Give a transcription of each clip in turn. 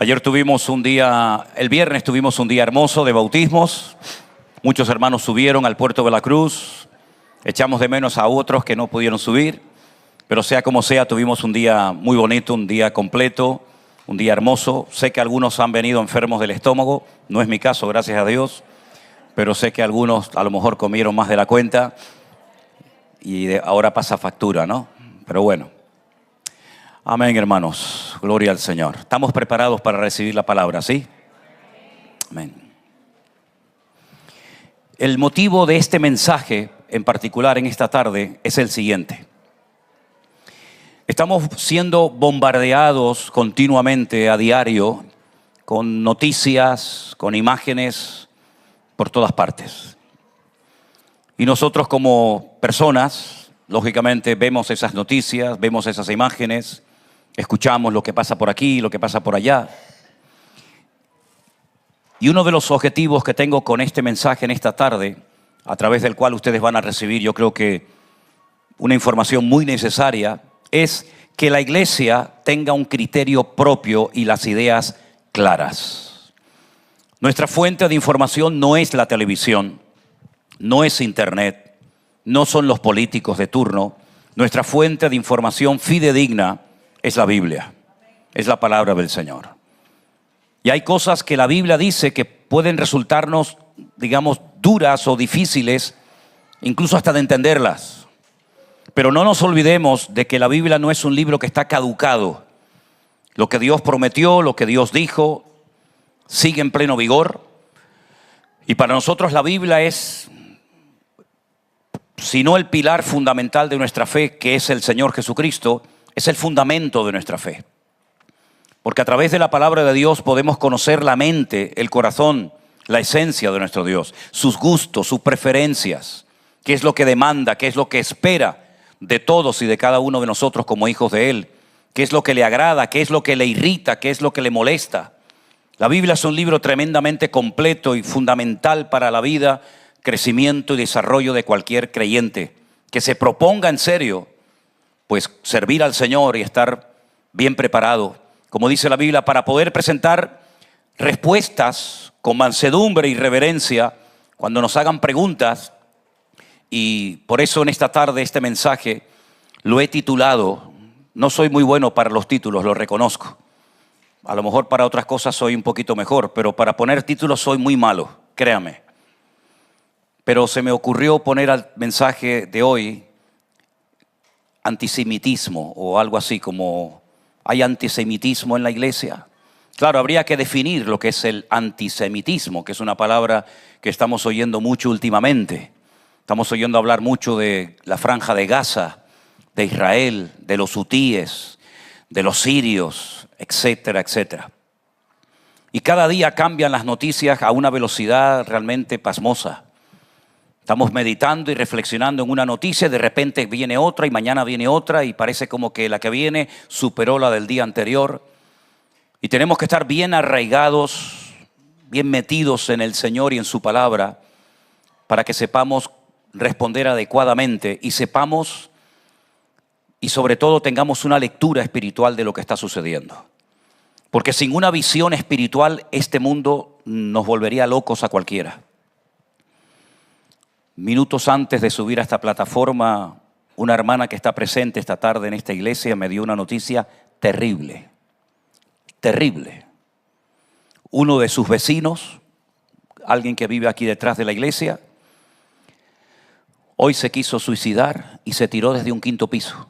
Ayer tuvimos un día, el viernes tuvimos un día hermoso de bautismos. Muchos hermanos subieron al puerto de la Cruz. Echamos de menos a otros que no pudieron subir. Pero sea como sea, tuvimos un día muy bonito, un día completo, un día hermoso. Sé que algunos han venido enfermos del estómago. No es mi caso, gracias a Dios. Pero sé que algunos a lo mejor comieron más de la cuenta y ahora pasa factura, ¿no? Pero bueno. Amén, hermanos. Gloria al Señor. Estamos preparados para recibir la palabra, ¿sí? Amén. El motivo de este mensaje, en particular en esta tarde, es el siguiente. Estamos siendo bombardeados continuamente a diario con noticias, con imágenes por todas partes. Y nosotros como personas, lógicamente, vemos esas noticias, vemos esas imágenes, escuchamos lo que pasa por aquí, lo que pasa por allá. Y uno de los objetivos que tengo con este mensaje en esta tarde, a través del cual ustedes van a recibir, yo creo que una información muy necesaria, es que la iglesia tenga un criterio propio y las ideas claras. Nuestra fuente de información no es la televisión, no es internet, no son los políticos de turno. Nuestra fuente de información fidedigna es la Biblia, es la palabra del Señor. Y hay cosas que la Biblia dice que pueden resultarnos, digamos, duras o difíciles, incluso hasta de entenderlas. Pero no nos olvidemos de que la Biblia no es un libro que está caducado. Lo que Dios prometió, lo que Dios dijo, sigue en pleno vigor. Y para nosotros la Biblia es, si no el pilar fundamental de nuestra fe, que es el Señor Jesucristo, es el fundamento de nuestra fe. Porque a través de la palabra de Dios podemos conocer la mente, el corazón, la esencia de nuestro Dios, sus gustos, sus preferencias, qué es lo que demanda, qué es lo que espera de todos y de cada uno de nosotros como hijos de Él, qué es lo que le agrada, qué es lo que le irrita, qué es lo que le molesta. La Biblia es un libro tremendamente completo y fundamental para la vida, crecimiento y desarrollo de cualquier creyente que se proponga en serio pues servir al Señor y estar bien preparado, como dice la Biblia, para poder presentar respuestas con mansedumbre y reverencia cuando nos hagan preguntas. Y por eso en esta tarde este mensaje lo he titulado, no soy muy bueno para los títulos, lo reconozco. A lo mejor para otras cosas soy un poquito mejor, pero para poner títulos soy muy malo, créame. Pero se me ocurrió poner al mensaje de hoy antisemitismo o algo así, como hay antisemitismo en la iglesia. Claro, habría que definir lo que es el antisemitismo, que es una palabra que estamos oyendo mucho últimamente. Estamos oyendo hablar mucho de la franja de Gaza, de Israel, de los hutíes, de los sirios, etcétera, etcétera. Y cada día cambian las noticias a una velocidad realmente pasmosa. Estamos meditando y reflexionando en una noticia, de repente viene otra y mañana viene otra y parece como que la que viene superó la del día anterior. Y tenemos que estar bien arraigados, bien metidos en el Señor y en su palabra para que sepamos responder adecuadamente y sepamos y sobre todo tengamos una lectura espiritual de lo que está sucediendo. Porque sin una visión espiritual este mundo nos volvería locos a cualquiera. Minutos antes de subir a esta plataforma, una hermana que está presente esta tarde en esta iglesia me dio una noticia terrible, terrible. Uno de sus vecinos, alguien que vive aquí detrás de la iglesia, hoy se quiso suicidar y se tiró desde un 5º piso.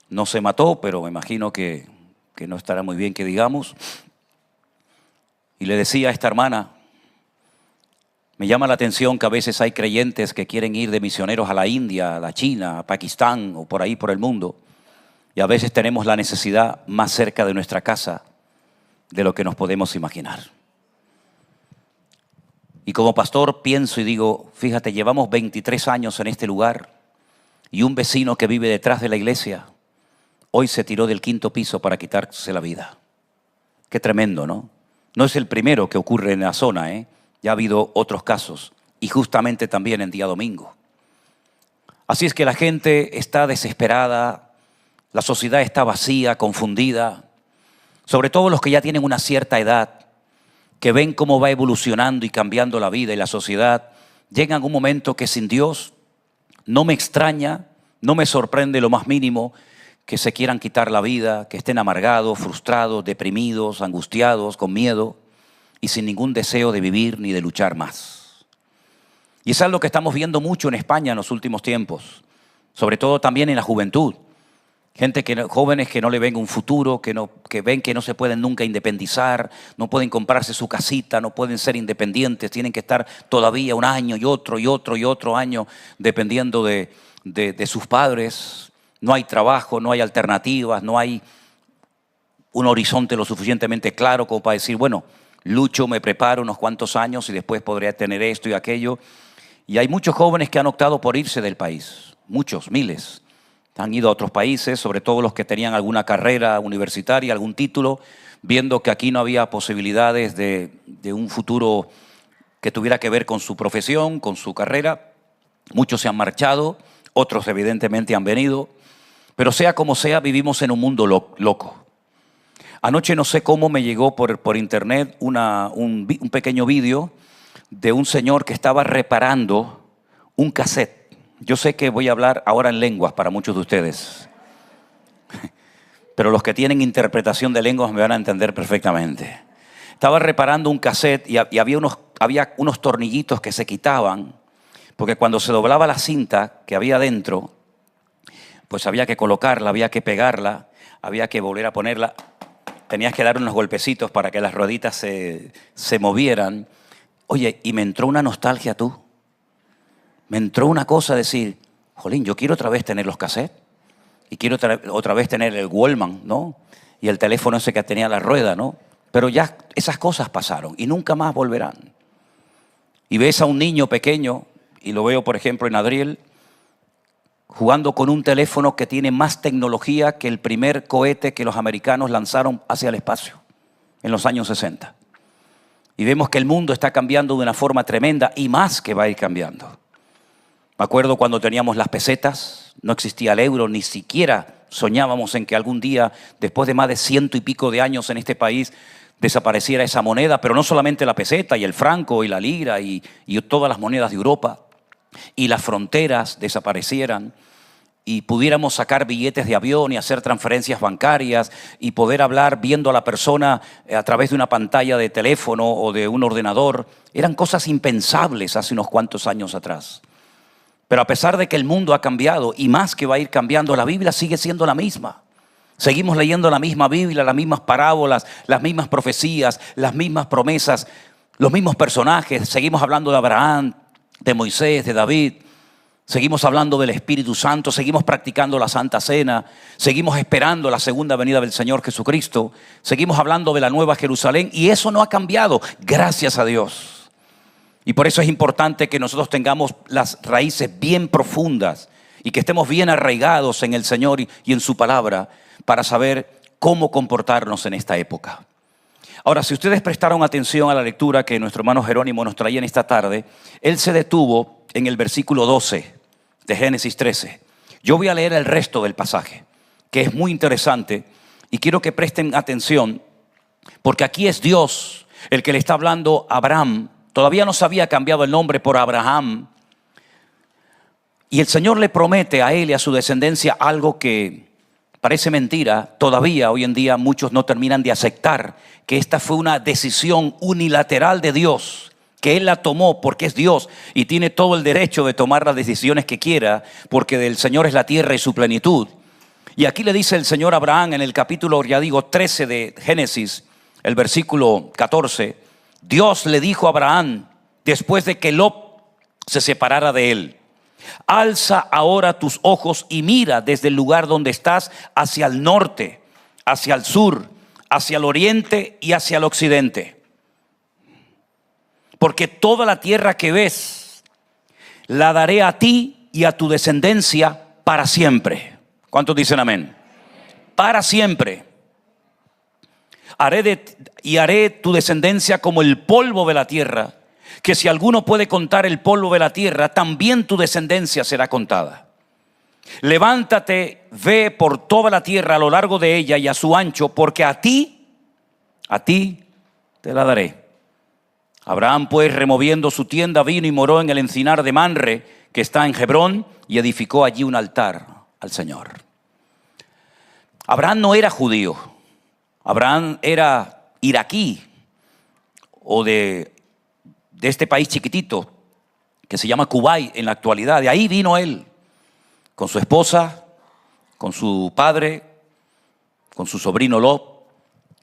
No se mató, pero me imagino que no estará muy bien que digamos. Y le decía a esta hermana, me llama la atención que a veces hay creyentes que quieren ir de misioneros a la India, a la China, a Pakistán o por ahí por el mundo. Y a veces tenemos la necesidad más cerca de nuestra casa de lo que nos podemos imaginar. Y como pastor pienso y digo, fíjate, llevamos 23 años en este lugar y un vecino que vive detrás de la iglesia hoy se tiró del 5º piso para quitarse la vida. Qué tremendo, ¿no? No es el primero que ocurre en la zona, ¿eh? Ya ha habido otros casos y justamente también en día domingo. Así es que la gente está desesperada, la sociedad está vacía, confundida. sobre todo los que ya tienen una cierta edad, que ven cómo va evolucionando y cambiando la vida y la sociedad, llegan a un momento que sin Dios no me extraña, no me sorprende lo más mínimo que se quieran quitar la vida, que estén amargados, frustrados, deprimidos, angustiados, con miedo y sin ningún deseo de vivir ni de luchar más. Y es algo que estamos viendo mucho en España en los últimos tiempos, sobre todo también en la juventud. Jóvenes que no le ven un futuro, que ven que no se pueden nunca independizar, no pueden comprarse su casita, no pueden ser independientes, tienen que estar todavía un año y otro año dependiendo de sus padres. No hay trabajo, no hay alternativas, no hay un horizonte lo suficientemente claro como para decir, bueno, lucho, me preparo unos cuantos años y después podré tener esto y aquello. Y hay muchos jóvenes que han optado por irse del país, muchos, miles. Han ido a otros países, sobre todo los que tenían alguna carrera universitaria, algún título, viendo que aquí no había posibilidades de un futuro que tuviera que ver con su profesión, con su carrera. Muchos se han marchado, otros evidentemente han venido. Pero sea como sea, vivimos en un mundo loco. Anoche no sé cómo me llegó por internet un pequeño vídeo de un señor que estaba reparando un cassette. Yo sé que voy a hablar ahora en lenguas para muchos de ustedes, pero los que tienen interpretación de lenguas me van a entender perfectamente. Estaba reparando un cassette y había unos tornillitos que se quitaban, porque cuando se doblaba la cinta que había dentro, pues había que colocarla, había que pegarla, había que volver a ponerla. Tenías que dar unos golpecitos para que las rueditas se movieran. Oye, y me entró una nostalgia tú. Me entró una cosa de decir, jolín, yo quiero otra vez tener los cassettes. Y quiero otra vez tener el Walkman, ¿no? Y el teléfono ese que tenía la rueda, ¿no? Pero ya esas cosas pasaron y nunca más volverán. Y ves a un niño pequeño, y lo veo por ejemplo en Adriel, jugando con un teléfono que tiene más tecnología que el primer cohete que los americanos lanzaron hacia el espacio en los años 60. Y vemos que el mundo está cambiando de una forma tremenda y más que va a ir cambiando. Me acuerdo cuando teníamos las pesetas, no existía el euro, ni siquiera soñábamos en que algún día, después de más de 100 y pico de años en este país, desapareciera esa moneda, pero no solamente la peseta y el franco y la lira y todas las monedas de Europa, y las fronteras desaparecieran y pudiéramos sacar billetes de avión y hacer transferencias bancarias y poder hablar viendo a la persona a través de una pantalla de teléfono o de un ordenador. Eran cosas impensables hace unos cuantos años atrás. Pero a pesar de que el mundo ha cambiado y más que va a ir cambiando, la Biblia sigue siendo la misma. Seguimos leyendo la misma Biblia, las mismas parábolas, las mismas profecías, las mismas promesas, los mismos personajes. Seguimos hablando de Abraham, de Moisés, de David. Seguimos hablando del Espíritu Santo, seguimos practicando la Santa Cena, seguimos esperando la segunda venida del Señor Jesucristo, seguimos hablando de la Nueva Jerusalén y eso no ha cambiado, gracias a Dios. Y por eso es importante que nosotros tengamos las raíces bien profundas y que estemos bien arraigados en el Señor y en su palabra para saber cómo comportarnos en esta época. Ahora, si ustedes prestaron atención a la lectura que nuestro hermano Jerónimo nos traía en esta tarde, él se detuvo en el versículo 12 de Génesis 13. Yo voy a leer el resto del pasaje, que es muy interesante, y quiero que presten atención, porque aquí es Dios el que le está hablando a Abraham. Todavía no se había cambiado el nombre por Abraham, y el Señor le promete a él y a su descendencia algo que parece mentira. Todavía hoy en día muchos no terminan de aceptar que esta fue una decisión unilateral de Dios, que Él la tomó porque es Dios y tiene todo el derecho de tomar las decisiones que quiera, porque del Señor es la tierra y su plenitud. Y aquí le dice el Señor a Abraham en el capítulo, 13 de Génesis, el versículo 14, Dios le dijo a Abraham, después de que Lot se separara de él, alza ahora tus ojos y mira desde el lugar donde estás hacia el norte, hacia el sur, hacia el oriente y hacia el occidente. Porque toda la tierra que ves la daré a ti y a tu descendencia para siempre. ¿Cuántos dicen amén? Para siempre. Haré tu descendencia como el polvo de la tierra, que si alguno puede contar el polvo de la tierra, también tu descendencia será contada. Levántate, ve por toda la tierra a lo largo de ella y a su ancho, porque a ti a ti te la daré. Abraham, pues, removiendo su tienda, vino y moró en el encinar de Manre, que está en Hebrón, y edificó allí un altar al Señor. Abraham no era judío. Abraham era iraquí, o de este país chiquitito, que se llama Kuwait en la actualidad. De ahí vino él, con su esposa, con su padre, con su sobrino Lot,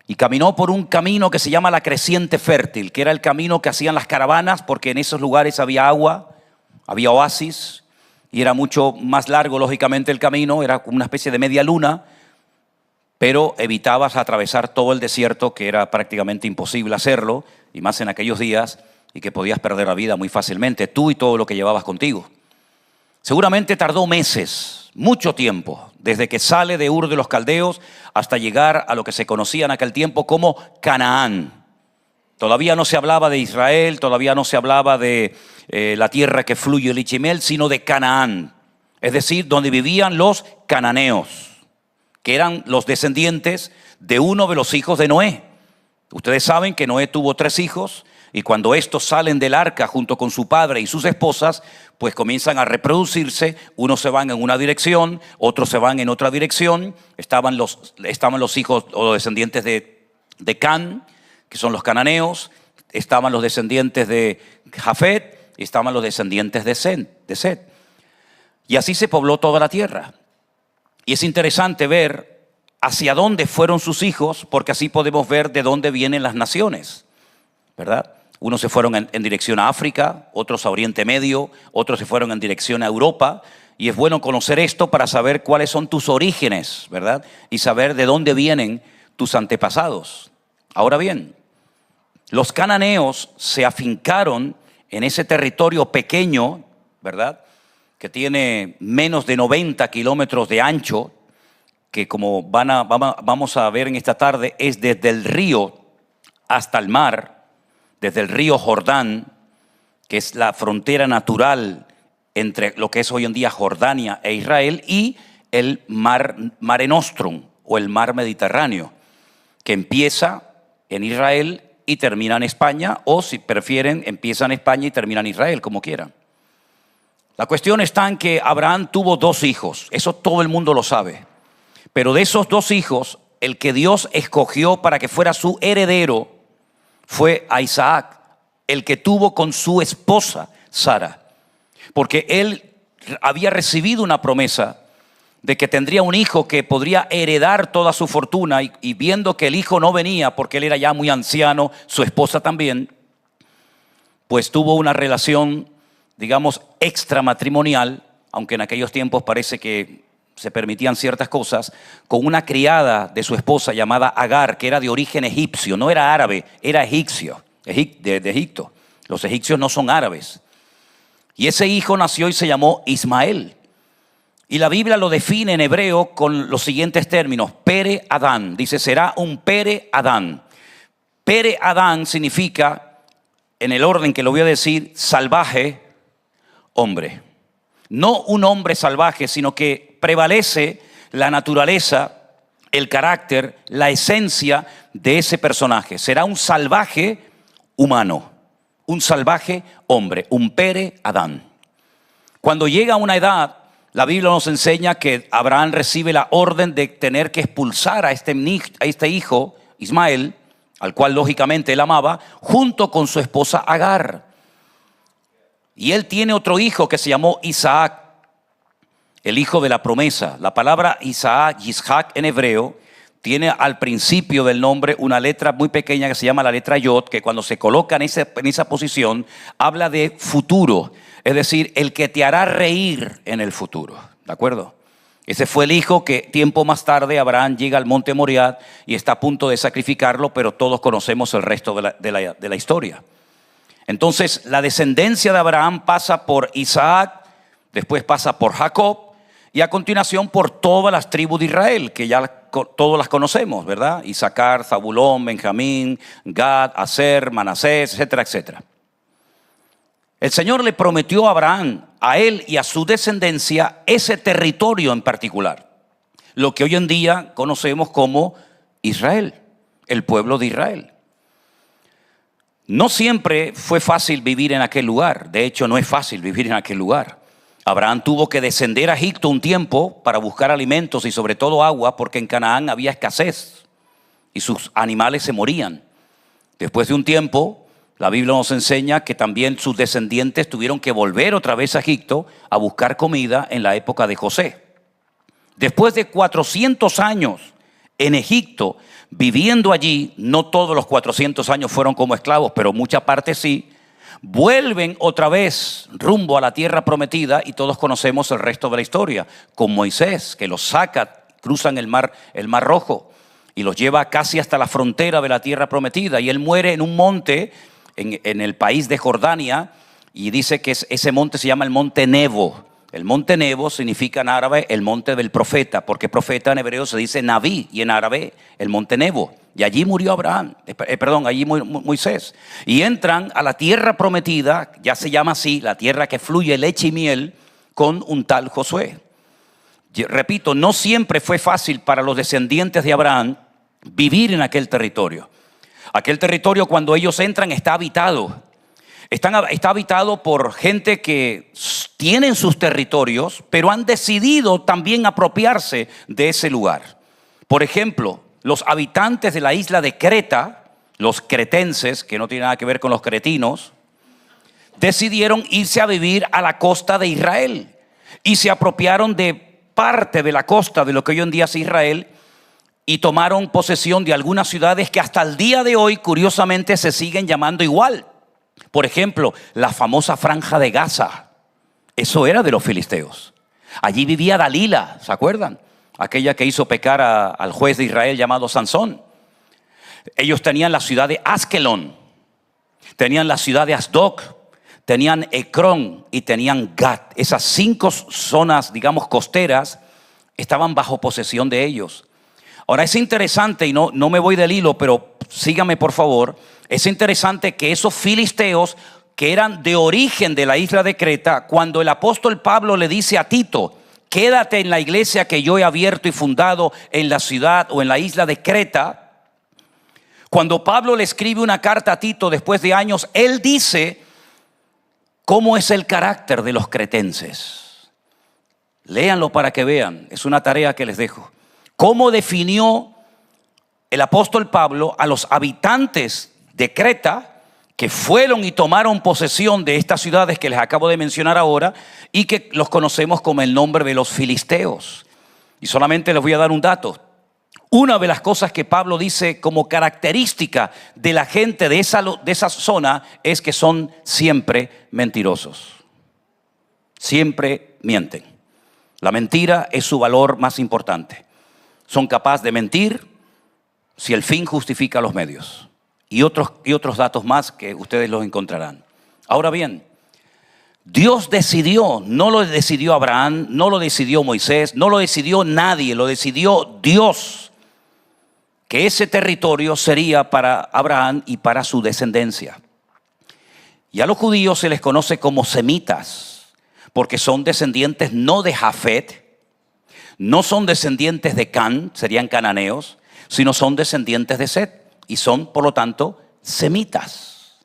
y caminó por un camino que se llama la Creciente Fértil, que era el camino que hacían las caravanas, porque en esos lugares había agua, había oasis, y era mucho más largo, lógicamente, el camino, era como una especie de media luna, pero evitabas atravesar todo el desierto, que era prácticamente imposible hacerlo, y más en aquellos días, y que podías perder la vida muy fácilmente, tú y todo lo que llevabas contigo. Seguramente tardó meses, mucho tiempo, desde que sale de Ur de los Caldeos hasta llegar a lo que se conocía en aquel tiempo como Canaán. Todavía no se hablaba de Israel, todavía no se hablaba de la tierra que fluye leche y miel, sino de Canaán, es decir, donde vivían los cananeos, que eran los descendientes de uno de los hijos de Noé. Ustedes saben que Noé tuvo 3 hijos, y cuando estos salen del arca junto con su padre y sus esposas, pues comienzan a reproducirse. Unos se van en una dirección, otros se van en otra dirección. Estaban los hijos o los descendientes de Can, que son los cananeos. Estaban los descendientes de Jafet, y estaban los descendientes de Set. Y así se pobló toda la tierra. Y es interesante ver hacia dónde fueron sus hijos, porque así podemos ver de dónde vienen las naciones, ¿verdad? Unos se fueron en dirección a África, otros a Oriente Medio, otros se fueron en dirección a Europa. Y es bueno conocer esto para saber cuáles son tus orígenes, ¿verdad? Y saber de dónde vienen tus antepasados. Ahora bien, los cananeos se afincaron en ese territorio pequeño, ¿verdad?, que tiene menos de 90 kilómetros de ancho, que como vamos a ver en esta tarde, es desde el río hasta el mar, desde el río Jordán, que es la frontera natural entre lo que es hoy en día Jordania e Israel, y el Mare Nostrum, o el mar Mediterráneo, que empieza en Israel y termina en España, o si prefieren, empieza en España y termina en Israel, como quieran. La cuestión está en que Abraham tuvo 2 hijos, eso todo el mundo lo sabe, pero de esos 2 hijos, el que Dios escogió para que fuera su heredero fue a Isaac, el que tuvo con su esposa Sara, porque él había recibido una promesa de que tendría un hijo que podría heredar toda su fortuna, y viendo que el hijo no venía porque él era ya muy anciano, su esposa también, pues tuvo una relación, digamos, extramatrimonial, aunque en aquellos tiempos parece que se permitían ciertas cosas, con una criada de su esposa llamada Agar, que era de origen egipcio, no era árabe, era egipcio, de Egipto. Los egipcios no son árabes. Y ese hijo nació y se llamó Ismael. Y la Biblia lo define en hebreo con los siguientes términos: Pere Adán. Dice, será un Pere Adán. Pere Adán significa, en el orden que lo voy a decir, salvaje, hombre. No un hombre salvaje, sino que prevalece la naturaleza, el carácter, la esencia de ese personaje. Será un salvaje humano, un salvaje hombre, un Pere Adán. Cuando llega a una edad, la Biblia nos enseña que Abraham recibe la orden de tener que expulsar a este hijo, Ismael, al cual lógicamente él amaba, junto con su esposa Agar. Y él tiene otro hijo que se llamó Isaac, el hijo de la promesa. La palabra Isaac, Yishak en hebreo, tiene al principio del nombre una letra muy pequeña que se llama la letra Yod, que cuando se coloca en esa posición, habla de futuro. Es decir, el que te hará reír en el futuro. ¿De acuerdo? Ese fue el hijo que tiempo más tarde Abraham llega al monte Moriah y está a punto de sacrificarlo, pero todos conocemos el resto de la historia. Entonces, la descendencia de Abraham pasa por Isaac, después pasa por Jacob, y a continuación por todas las tribus de Israel, que ya todos las conocemos, ¿verdad? Isaacar, Zabulón, Benjamín, Gad, Aser, Manasés, etcétera, etcétera. El Señor le prometió a Abraham, a él y a su descendencia, ese territorio en particular, lo que hoy en día conocemos como Israel. el pueblo de Israel. No siempre fue fácil vivir en aquel lugar. De hecho, no es fácil vivir en aquel lugar. Abraham tuvo que descender a Egipto un tiempo para buscar alimentos y sobre todo agua, porque en Canaán había escasez y sus animales se morían. Después de un tiempo, la Biblia nos enseña que también sus descendientes tuvieron que volver otra vez a Egipto a buscar comida en la época de José. Después de 400 años en Egipto, viviendo allí, no todos los 400 años fueron como esclavos, pero mucha parte sí, vuelven otra vez rumbo a la tierra prometida y todos conocemos el resto de la historia, con Moisés, que los saca, cruzan el mar Rojo y los lleva casi hasta la frontera de la tierra prometida, y él muere en un monte en el país de Jordania, y dice que ese monte se llama el monte Nebo. El monte Nebo significa en árabe el monte del profeta, porque profeta en hebreo se dice Naví, y en árabe el monte Nebo. Y allí murió allí murió Moisés. Y entran a la tierra prometida, ya se llama así, la tierra que fluye leche y miel, con un tal Josué. Repito, no siempre fue fácil para los descendientes de Abraham vivir en aquel territorio. Aquel territorio, cuando ellos entran, está habitado. Está habitado por gente que tienen sus territorios, pero han decidido también apropiarse de ese lugar. Por ejemplo, los habitantes de la isla de Creta, los cretenses, que no tienen nada que ver con los cretinos, decidieron irse a vivir a la costa de Israel y se apropiaron de parte de la costa de lo que hoy en día es Israel y tomaron posesión de algunas ciudades que hasta el día de hoy, curiosamente, se siguen llamando igual. Por ejemplo, la famosa Franja de Gaza, eso era de los filisteos. Allí vivía Dalila, ¿se acuerdan? Aquella que hizo pecar al juez de Israel llamado Sansón. Ellos tenían la ciudad de Askelón, tenían la ciudad de Asdod, tenían Ecrón y tenían Gat. Esas 5 zonas, digamos, costeras, estaban bajo posesión de ellos. Ahora es interesante, y no me voy del hilo, pero sígame por favor. Es interesante que esos filisteos que eran de origen de la isla de Creta, cuando el apóstol Pablo le dice a Tito, quédate en la iglesia que yo he abierto y fundado en la ciudad o en la isla de Creta, cuando Pablo le escribe una carta a Tito después de años, él dice cómo es el carácter de los cretenses. Léanlo para que vean, es una tarea que les dejo. ¿Cómo definió el apóstol Pablo a los habitantes de Creta que fueron y tomaron posesión de estas ciudades que les acabo de mencionar ahora y que los conocemos como el nombre de los filisteos? Y solamente les voy a dar un dato. Una de las cosas que Pablo dice como característica de la gente de esa zona es que son siempre mentirosos. Siempre mienten. La mentira es su valor más importante. Son capaces de mentir si el fin justifica los medios. Y otros datos más que ustedes los encontrarán. Ahora bien, Dios decidió, no lo decidió Abraham, no lo decidió Moisés, no lo decidió nadie, lo decidió Dios, que ese territorio sería para Abraham y para su descendencia. Y a los judíos se les conoce como semitas, porque son descendientes no de Jafet, no son descendientes de Can, serían cananeos, sino son descendientes de Set y son, por lo tanto, semitas.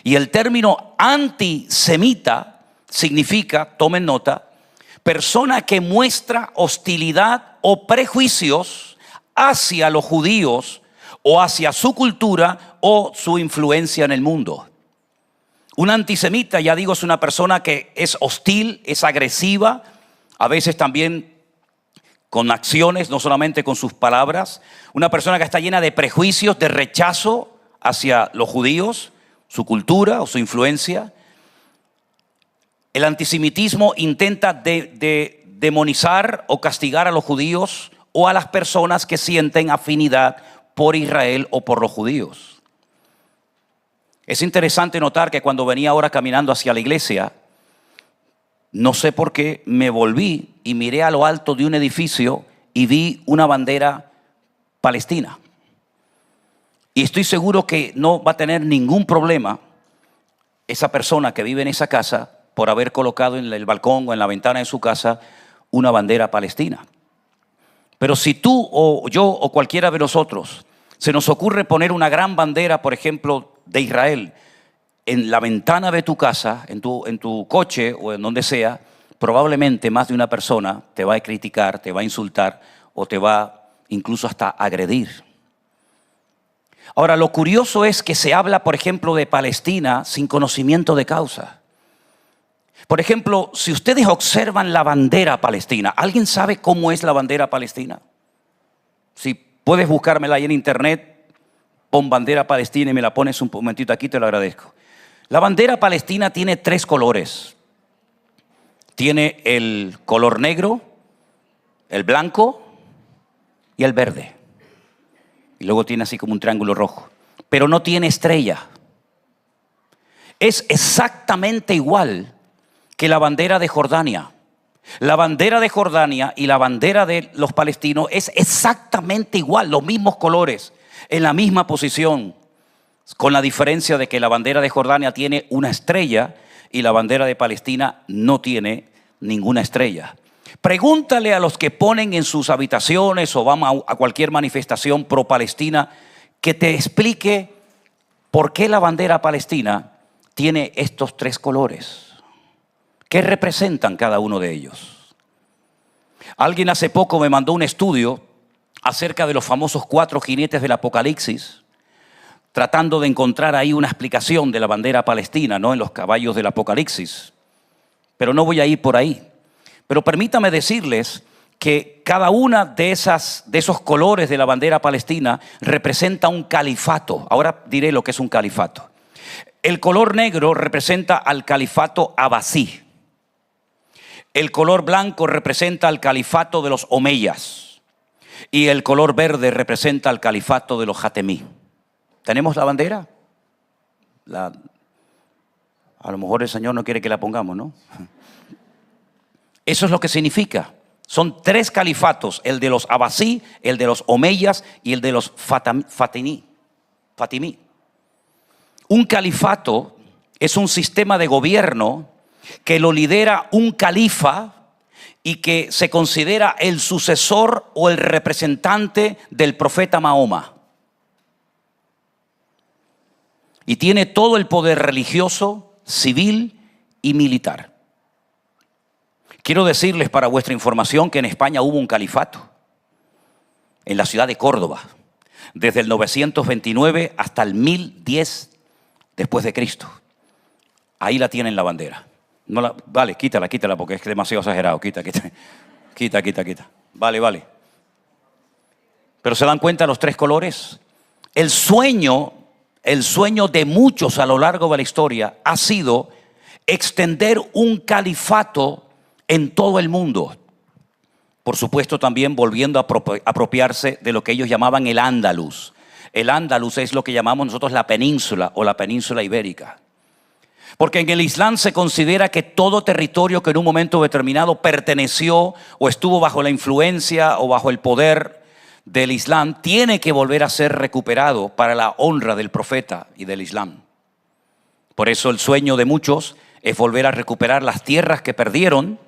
Y el término antisemita significa, tomen nota, persona que muestra hostilidad o prejuicios hacia los judíos o hacia su cultura o su influencia en el mundo. Un antisemita, ya digo, es una persona que es hostil, es agresiva, a veces también con acciones, no solamente con sus palabras. Una persona que está llena de prejuicios, de rechazo hacia los judíos, su cultura o su influencia. El antisemitismo intenta demonizar o castigar a los judíos o a las personas que sienten afinidad por Israel o por los judíos. Es interesante notar que cuando venía ahora caminando hacia la iglesia, no sé por qué me volví y miré a lo alto de un edificio y vi una bandera palestina. Y estoy seguro que no va a tener ningún problema esa persona que vive en esa casa por haber colocado en el balcón o en la ventana de su casa una bandera palestina. Pero si tú o yo o cualquiera de nosotros Se nos ocurre poner una gran bandera, por ejemplo, de Israel en la ventana de tu casa, en tu coche o en donde sea. Probablemente más de una persona te va a criticar, te va a insultar o te va incluso hasta agredir. Ahora, lo curioso es que se habla, por ejemplo, de Palestina sin conocimiento de causa. Por ejemplo, si ustedes observan la bandera palestina, ¿alguien sabe cómo es la bandera palestina? Si puedes buscármela ahí en internet, pon bandera palestina y me la pones un momentito aquí, te lo agradezco. La bandera palestina tiene 3 colores. Tiene el color negro, el blanco y el verde. Y luego tiene así como un triángulo rojo. Pero no tiene estrella. Es exactamente igual que la bandera de Jordania. La bandera de Jordania y la bandera de los palestinos es exactamente igual, los mismos colores, en la misma posición, con la diferencia de que la bandera de Jordania tiene una estrella y la bandera de Palestina no tiene ninguna estrella. Pregúntale a los que ponen en sus habitaciones o van a cualquier manifestación pro-Palestina que te explique por qué la bandera palestina tiene estos 3 colores. ¿Qué representan cada uno de ellos? Alguien hace poco me mandó un estudio acerca de los famosos 4 jinetes del Apocalipsis, tratando de encontrar ahí una explicación de la bandera palestina, ¿no?, en los caballos del Apocalipsis. Pero no voy a ir por ahí. Pero permítame decirles que cada una de esos colores de la bandera palestina representa un califato. Ahora diré lo que es un califato. El color negro representa al califato abasí. El color blanco representa al califato de los omeyas. Y el color verde representa al califato de los jatemí. ¿Tenemos la bandera? A lo mejor el Señor no quiere que la pongamos, ¿no? Eso es lo que significa. Son 3 califatos, el de los abasí, el de los omeyas y el de los fatimí. Un califato es un sistema de gobierno que lo lidera un califa y que se considera el sucesor o el representante del profeta Mahoma. Y tiene todo el poder religioso, civil y militar. Quiero decirles para vuestra información que en España hubo un califato en la ciudad de Córdoba, desde el 929 hasta el 1010 después de Cristo. Ahí la tienen la bandera. Vale, quítala porque es demasiado exagerado. Quita. Vale. Pero ¿se dan cuenta los 3 colores? El sueño de muchos a lo largo de la historia ha sido extender un califato en todo el mundo. Por supuesto, también volviendo a apropiarse de lo que ellos llamaban el Andaluz. El Andaluz es lo que llamamos nosotros la península o la península ibérica. Porque en el Islam se considera que todo territorio que en un momento determinado perteneció o estuvo bajo la influencia o bajo el poder del Islam tiene que volver a ser recuperado para la honra del profeta y del Islam. Por eso el sueño de muchos es volver a recuperar las tierras que perdieron.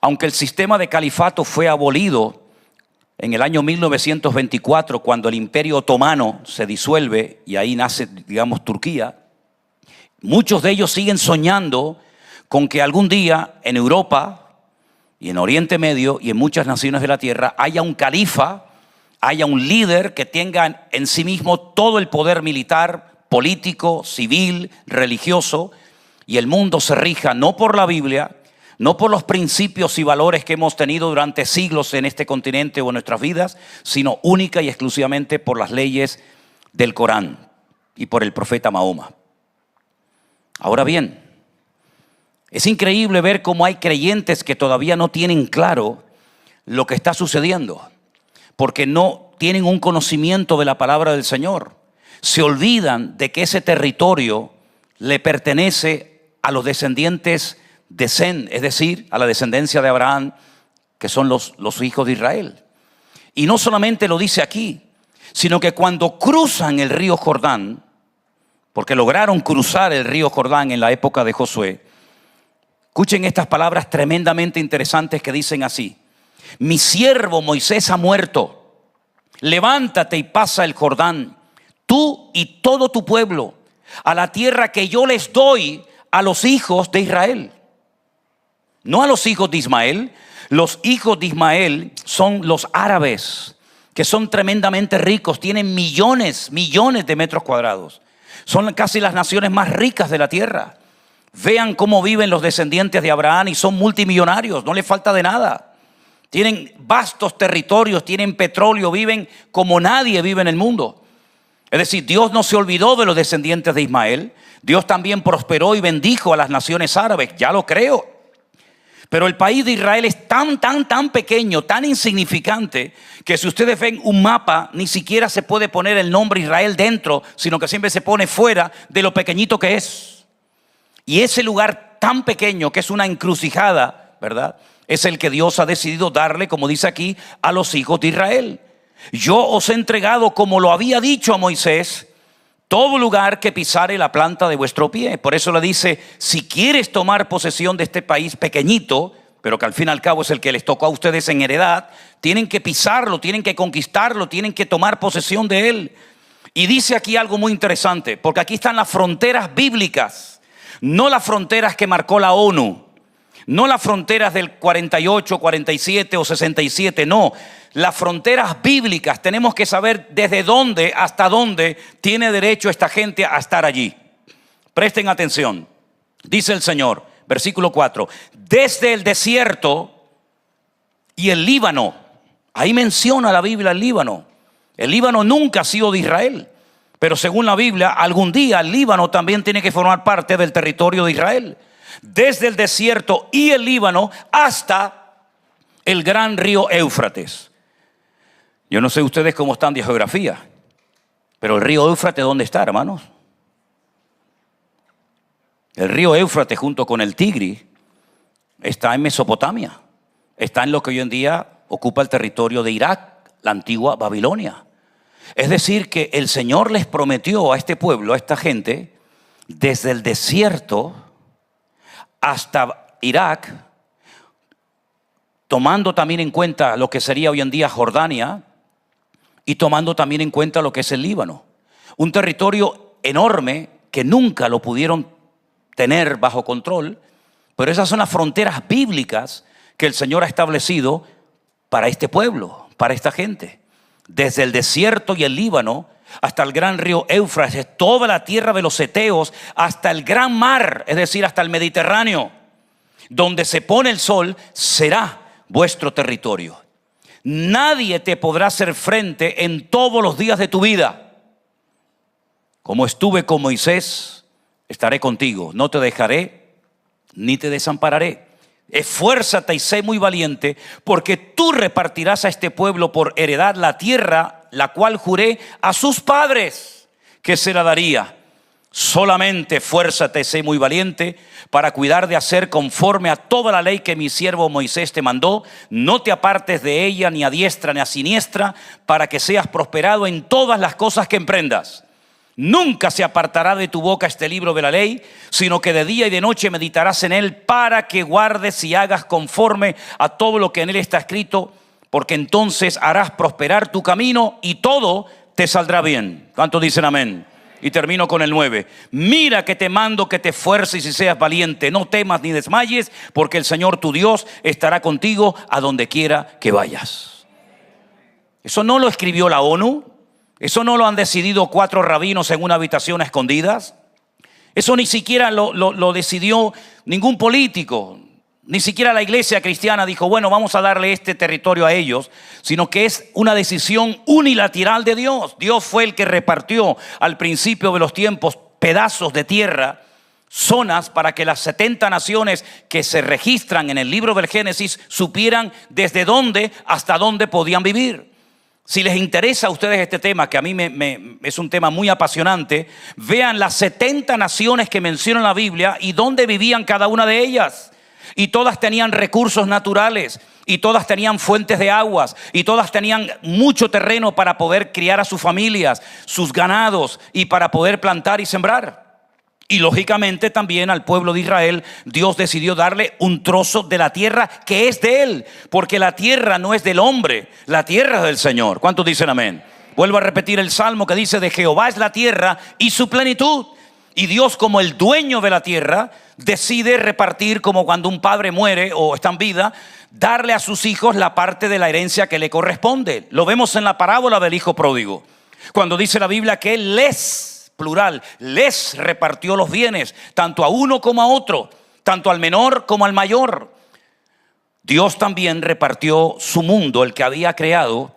Aunque el sistema de califato fue abolido en el año 1924, cuando el Imperio Otomano se disuelve y ahí nace, digamos, Turquía, muchos de ellos siguen soñando con que algún día en Europa y en Oriente Medio y en muchas naciones de la tierra haya un califa, haya un líder que tenga en sí mismo todo el poder militar, político, civil, religioso, y el mundo se rija no por la Biblia, no por los principios y valores que hemos tenido durante siglos en este continente o en nuestras vidas, sino única y exclusivamente por las leyes del Corán y por el profeta Mahoma. Ahora bien, es increíble ver cómo hay creyentes que todavía no tienen claro lo que está sucediendo, porque no tienen un conocimiento de la palabra del Señor. Se olvidan de que ese territorio le pertenece a los descendientes de Sem, es decir, a la descendencia de Abraham, que son los hijos de Israel. Y no solamente lo dice aquí, sino que cuando cruzan el río Jordán, porque lograron cruzar el río Jordán en la época de Josué, escuchen estas palabras tremendamente interesantes que dicen así: mi siervo Moisés ha muerto, levántate y pasa el Jordán, tú y todo tu pueblo, a la tierra que yo les doy a los hijos de Israel. No a los hijos de Ismael. Los hijos de Ismael son los árabes, que son tremendamente ricos, tienen millones de metros cuadrados. Son casi las naciones más ricas de la tierra. Vean cómo viven los descendientes de Abraham y son multimillonarios, no les falta de nada. Tienen vastos territorios, tienen petróleo, viven como nadie vive en el mundo. Es decir, Dios no se olvidó de los descendientes de Ismael. Dios también prosperó y bendijo a las naciones árabes, ya lo creo. Pero el país de Israel es tan pequeño, tan insignificante, que si ustedes ven un mapa, ni siquiera se puede poner el nombre Israel dentro, sino que siempre se pone fuera de lo pequeñito que es. Y ese lugar tan pequeño, que es una encrucijada, ¿verdad?, es el que Dios ha decidido darle, como dice aquí, a los hijos de Israel. Yo os he entregado, como lo había dicho a Moisés, todo lugar que pisare la planta de vuestro pie. Por eso le dice, si quieres tomar posesión de este país pequeñito, pero que al fin y al cabo es el que les tocó a ustedes en heredad, tienen que pisarlo, tienen que conquistarlo, tienen que tomar posesión de él. Y dice aquí algo muy interesante, porque aquí están las fronteras bíblicas, no las fronteras que marcó la ONU, no las fronteras del 48, 47 o 67, no. Las fronteras bíblicas. Tenemos que saber desde dónde hasta dónde tiene derecho esta gente a estar allí. Presten atención. Dice el Señor, versículo 4, desde el desierto y el Líbano. Ahí menciona la Biblia el Líbano. El Líbano nunca ha sido de Israel, pero según la Biblia, algún día el Líbano también tiene que formar parte del territorio de Israel. Desde el desierto y el Líbano hasta el gran río Éufrates. Yo no sé ustedes cómo están de geografía, pero el río Éufrates, ¿dónde está, hermanos? El río Éufrates junto con el Tigris está en Mesopotamia. Está en lo que hoy en día ocupa el territorio de Irak, la antigua Babilonia. Es decir, que el Señor les prometió a este pueblo, a esta gente, desde el desierto hasta Irak, tomando también en cuenta lo que sería hoy en día Jordania y tomando también en cuenta lo que es el Líbano. Un territorio enorme que nunca lo pudieron tener bajo control, pero esas son las fronteras bíblicas que el Señor ha establecido para este pueblo, para esta gente. Desde el desierto y el Líbano hasta el gran río Éufrates, toda la tierra de los heteos, hasta el gran mar, es decir, hasta el Mediterráneo, donde se pone el sol, será vuestro territorio. Nadie te podrá hacer frente en todos los días de tu vida. Como estuve con Moisés, estaré contigo. No te dejaré ni te desampararé. Esfuérzate y sé muy valiente, porque tú repartirás a este pueblo por heredad la tierra, la cual juré a sus padres que se la daría. Solamente esfuérzate, sé muy valiente para cuidar de hacer conforme a toda la ley que mi siervo Moisés te mandó. No te apartes de ella ni a diestra ni a siniestra, para que seas prosperado en todas las cosas que emprendas. Nunca se apartará de tu boca este libro de la ley, sino que de día y de noche meditarás en él, para que guardes y hagas conforme a todo lo que en él está escrito, porque entonces harás prosperar tu camino y todo te saldrá bien. ¿Cuántos dicen amén? Y termino con el 9. Mira que te mando que te esfuerces y seas valiente. No temas ni desmayes, porque el Señor tu Dios estará contigo a donde quiera que vayas. Eso no lo escribió la ONU. Eso no lo han decidido 4 rabinos en una habitación a escondidas. Eso ni siquiera lo decidió ningún político. Ni siquiera la iglesia cristiana dijo, bueno, vamos a darle este territorio a ellos, sino que es una decisión unilateral de Dios. Dios fue el que repartió al principio de los tiempos pedazos de tierra, zonas, para que las 70 naciones que se registran en el libro del Génesis supieran desde dónde hasta dónde podían vivir. Si les interesa a ustedes este tema, que a mí es un tema muy apasionante, vean las 70 naciones que menciona la Biblia y dónde vivían cada una de ellas. Y todas tenían recursos naturales, y todas tenían fuentes de aguas, y todas tenían mucho terreno para poder criar a sus familias, sus ganados, y para poder plantar y sembrar. Y lógicamente también al pueblo de Israel Dios decidió darle un trozo de la tierra que es de él, porque la tierra no es del hombre, la tierra es del Señor. ¿Cuántos dicen amén? Vuelvo a repetir el salmo que dice: de Jehová es la tierra y su plenitud. Y Dios, como el dueño de la tierra, decide repartir, como cuando un padre muere o está en vida, darle a sus hijos la parte de la herencia que le corresponde. Lo vemos en la parábola del hijo pródigo, cuando dice la Biblia que él plural, les repartió los bienes, tanto a uno como a otro, tanto al menor como al mayor. Dios también repartió su mundo, el que había creado,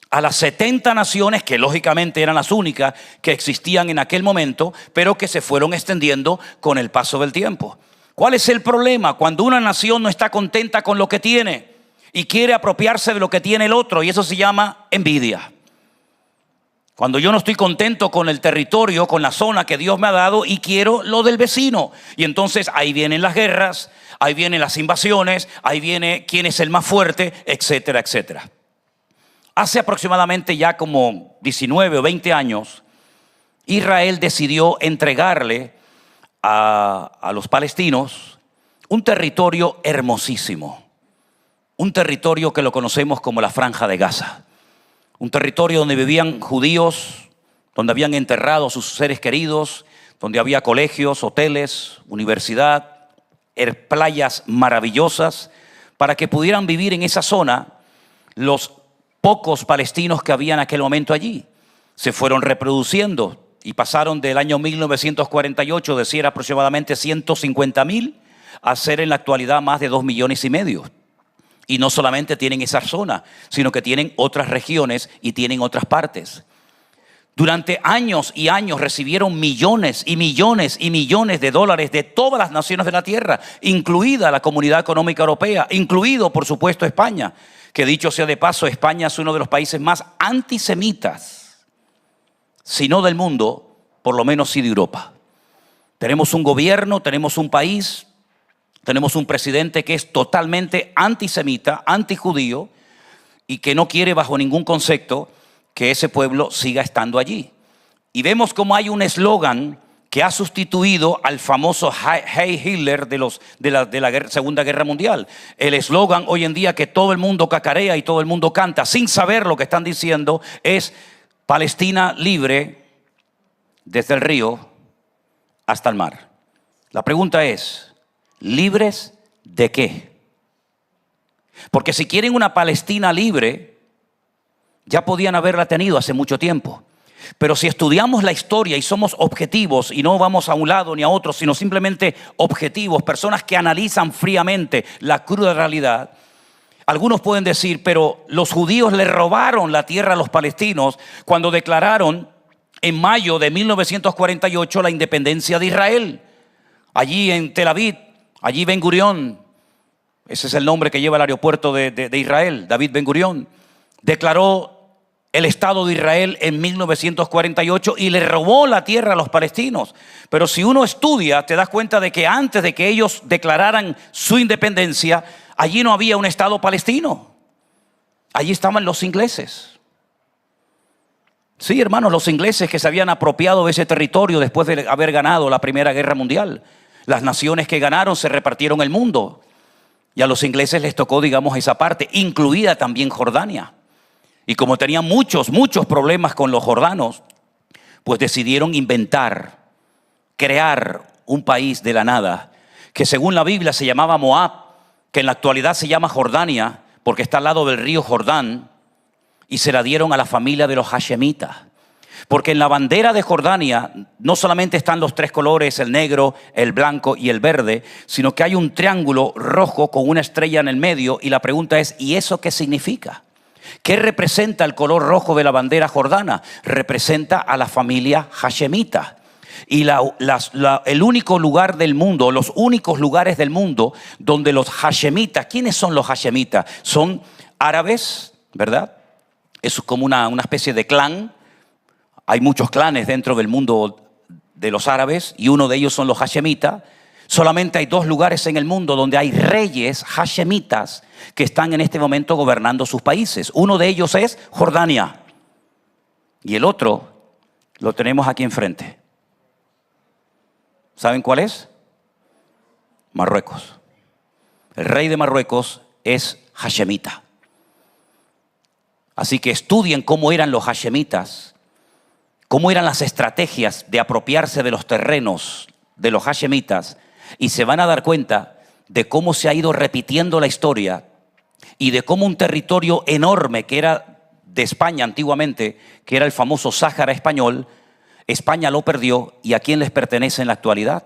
a las 70 naciones, que lógicamente eran las únicas que existían en aquel momento, pero que se fueron extendiendo con el paso del tiempo. ¿Cuál es el problema? Cuando una nación no está contenta con lo que tiene y quiere apropiarse de lo que tiene el otro, y eso se llama envidia. Cuando yo no estoy contento con el territorio, con la zona que Dios me ha dado y quiero lo del vecino. Y entonces ahí vienen las guerras, ahí vienen las invasiones, ahí viene quién es el más fuerte, etcétera, etcétera. Hace aproximadamente ya como 19 o 20 años, Israel decidió entregarle a los palestinos un territorio hermosísimo. Un territorio que lo conocemos como la Franja de Gaza. Un territorio donde vivían judíos, donde habían enterrado a sus seres queridos, donde había colegios, hoteles, universidad, playas maravillosas, para que pudieran vivir en esa zona los pocos palestinos que había en aquel momento allí. Se fueron reproduciendo y pasaron del año 1948, de ser aproximadamente 150,000, a ser en la actualidad más de 2,5 millones. Y no solamente tienen esa zona, sino que tienen otras regiones y tienen otras partes. Durante años y años recibieron millones y millones y millones de dólares de todas las naciones de la tierra, incluida la Comunidad Económica Europea, incluido, por supuesto, España, que dicho sea de paso, España es uno de los países más antisemitas, si no del mundo, por lo menos sí de Europa. Tenemos un gobierno, tenemos un país, tenemos un presidente que es totalmente antisemita, antijudío, y que no quiere bajo ningún concepto que ese pueblo siga estando allí. Y vemos cómo hay un eslogan que ha sustituido al famoso Heil Hitler de la Segunda Guerra Mundial. El eslogan hoy en día que todo el mundo cacarea y todo el mundo canta sin saber lo que están diciendo es: Palestina libre desde el río hasta el mar. La pregunta es: ¿libres de qué? Porque si quieren una Palestina libre, ya podían haberla tenido hace mucho tiempo. Pero si estudiamos la historia y somos objetivos y no vamos a un lado ni a otro, sino simplemente objetivos, personas que analizan fríamente la cruda realidad, algunos pueden decir: pero los judíos le robaron la tierra a los palestinos cuando declararon en mayo de 1948 la independencia de Israel. Allí en Tel Aviv, allí Ben Gurión, ese es el nombre que lleva el aeropuerto de Israel, David Ben Gurión, declaró el Estado de Israel en 1948 y le robó la tierra a los palestinos. Pero si uno estudia, te das cuenta de que antes de que ellos declararan su independencia, allí no había un Estado palestino. Allí estaban los ingleses. Sí, hermanos, los ingleses que se habían apropiado de ese territorio después de haber ganado la Primera Guerra Mundial. Las naciones que ganaron se repartieron el mundo. Y a los ingleses les tocó, digamos, esa parte, incluida también Jordania. Y como tenían muchos problemas con los jordanos, pues decidieron inventar, crear un país de la nada, que según la Biblia se llamaba Moab, que en la actualidad se llama Jordania, porque está al lado del río Jordán, y se la dieron a la familia de los hashemitas. Porque en la bandera de Jordania no solamente están los 3 colores, el negro, el blanco y el verde, sino que hay un triángulo rojo con una estrella en el medio, y la pregunta es: ¿y eso qué significa? ¿Qué representa el color rojo de la bandera jordana? Representa a la familia hashemita. Y el único lugar del mundo, los únicos lugares del mundo donde los hashemitas, ¿quiénes son los hashemitas? Son árabes, ¿verdad? Es como una especie de clan. Hay muchos clanes dentro del mundo de los árabes y uno de ellos son los hashemitas. Solamente hay 2 lugares en el mundo donde hay reyes hashemitas que están en este momento gobernando sus países. Uno de ellos es Jordania y el otro lo tenemos aquí enfrente. ¿Saben cuál es? Marruecos. El rey de Marruecos es hashemita. Así que estudien cómo eran los hashemitas, cómo eran las estrategias de apropiarse de los terrenos de los hashemitas, y se van a dar cuenta de cómo se ha ido repitiendo la historia y de cómo un territorio enorme que era de España antiguamente, que era el famoso Sáhara español, España lo perdió, y a quién les pertenece en la actualidad.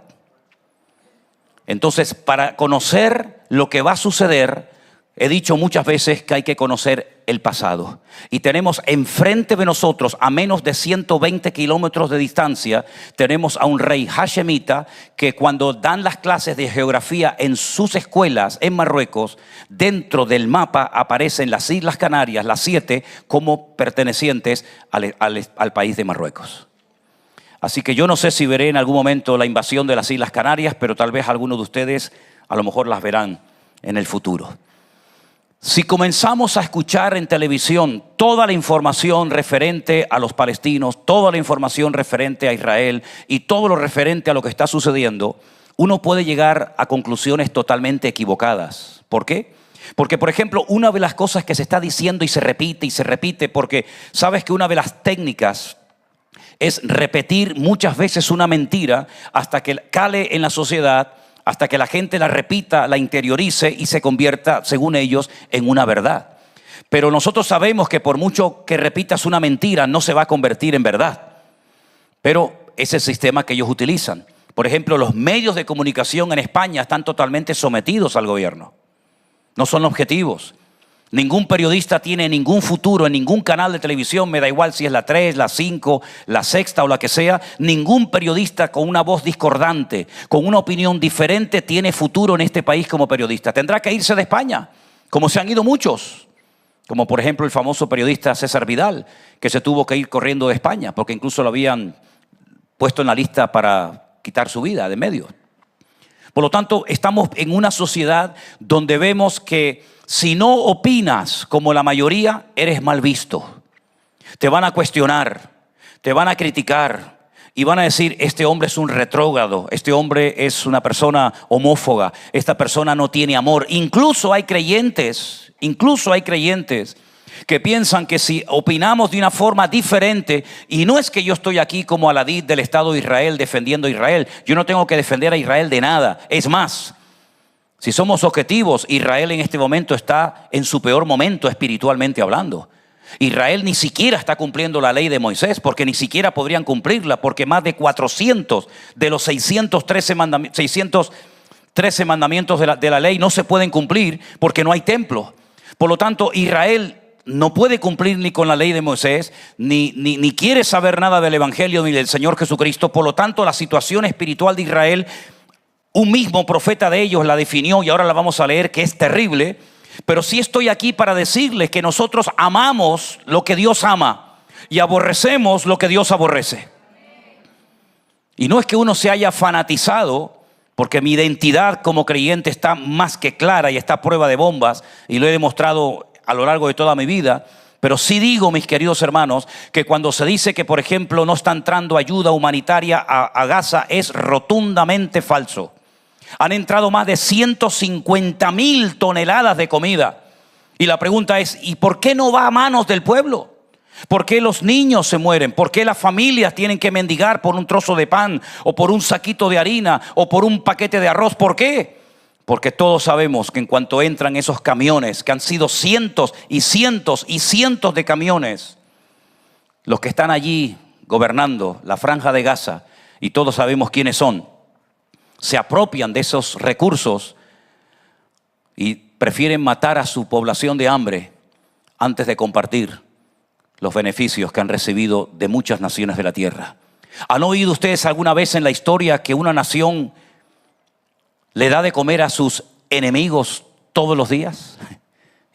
Entonces, para conocer lo que va a suceder, he dicho muchas veces que hay que conocer el pasado. Y tenemos enfrente de nosotros, a menos de 120 kilómetros de distancia, tenemos a un rey hashemita que cuando dan las clases de geografía en sus escuelas en Marruecos, dentro del mapa aparecen las Islas Canarias, las 7, como pertenecientes al país de Marruecos. Así que yo no sé si veré en algún momento la invasión de las Islas Canarias, pero tal vez algunos de ustedes a lo mejor las verán en el futuro. Si comenzamos a escuchar en televisión toda la información referente a los palestinos, toda la información referente a Israel y todo lo referente a lo que está sucediendo, uno puede llegar a conclusiones totalmente equivocadas. ¿Por qué? Porque, por ejemplo, una de las cosas que se está diciendo y se repite, porque sabes que una de las técnicas es repetir muchas veces una mentira hasta que cale en la sociedad, hasta que la gente la repita, la interiorice y se convierta, según ellos, en una verdad. Pero nosotros sabemos que por mucho que repitas una mentira, no se va a convertir en verdad. Pero es el sistema que ellos utilizan. Por ejemplo, los medios de comunicación en España están totalmente sometidos al gobierno. No son objetivos. Ningún periodista tiene ningún futuro en ningún canal de televisión, me da igual si es la 3, la 5, la Sexta o la que sea. Ningún periodista con una voz discordante, con una opinión diferente, tiene futuro en este país como periodista. Tendrá que irse de España, como se han ido muchos. Como por ejemplo el famoso periodista César Vidal, que se tuvo que ir corriendo de España, porque incluso lo habían puesto en la lista para quitar su vida de medio. Por lo tanto, estamos en una sociedad donde vemos que si no opinas como la mayoría, eres mal visto. Te van a cuestionar, te van a criticar y van a decir, este hombre es un retrógrado, este hombre es una persona homófoba, esta persona no tiene amor. Incluso hay creyentes que piensan que si opinamos de una forma diferente, y no es que yo estoy aquí como Aladid del Estado de Israel defendiendo a Israel, yo no tengo que defender a Israel de nada. Es más, si somos objetivos, Israel en este momento está en su peor momento espiritualmente hablando. Israel ni siquiera está cumpliendo la ley de Moisés, porque ni siquiera podrían cumplirla, porque más de 400 de los 613 mandamientos de la ley no se pueden cumplir porque no hay templo. Por lo tanto, Israel no puede cumplir ni con la ley de Moisés, ni quiere saber nada del Evangelio ni del Señor Jesucristo. Por lo tanto, la situación espiritual de Israel, un mismo profeta de ellos la definió y ahora la vamos a leer, que es terrible. Pero sí estoy aquí para decirles que nosotros amamos lo que Dios ama y aborrecemos lo que Dios aborrece. Y no es que uno se haya fanatizado, porque mi identidad como creyente está más que clara y está a prueba de bombas, y lo he demostrado a lo largo de toda mi vida. Pero sí digo, mis queridos hermanos, que cuando se dice que, por ejemplo, no está entrando ayuda humanitaria a Gaza, es rotundamente falso. Han entrado más de 150,000 toneladas de comida. Y la pregunta es, ¿y por qué no va a manos del pueblo? ¿Por qué los niños se mueren? ¿Por qué las familias tienen que mendigar por un trozo de pan o por un saquito de harina o por un paquete de arroz? ¿Por qué? Porque todos sabemos que en cuanto entran esos camiones, que han sido cientos y cientos y cientos de camiones, los que están allí gobernando la franja de Gaza, y todos sabemos quiénes son, se apropian de esos recursos y prefieren matar a su población de hambre antes de compartir los beneficios que han recibido de muchas naciones de la tierra. ¿Han oído ustedes alguna vez en la historia que una nación le da de comer a sus enemigos todos los días?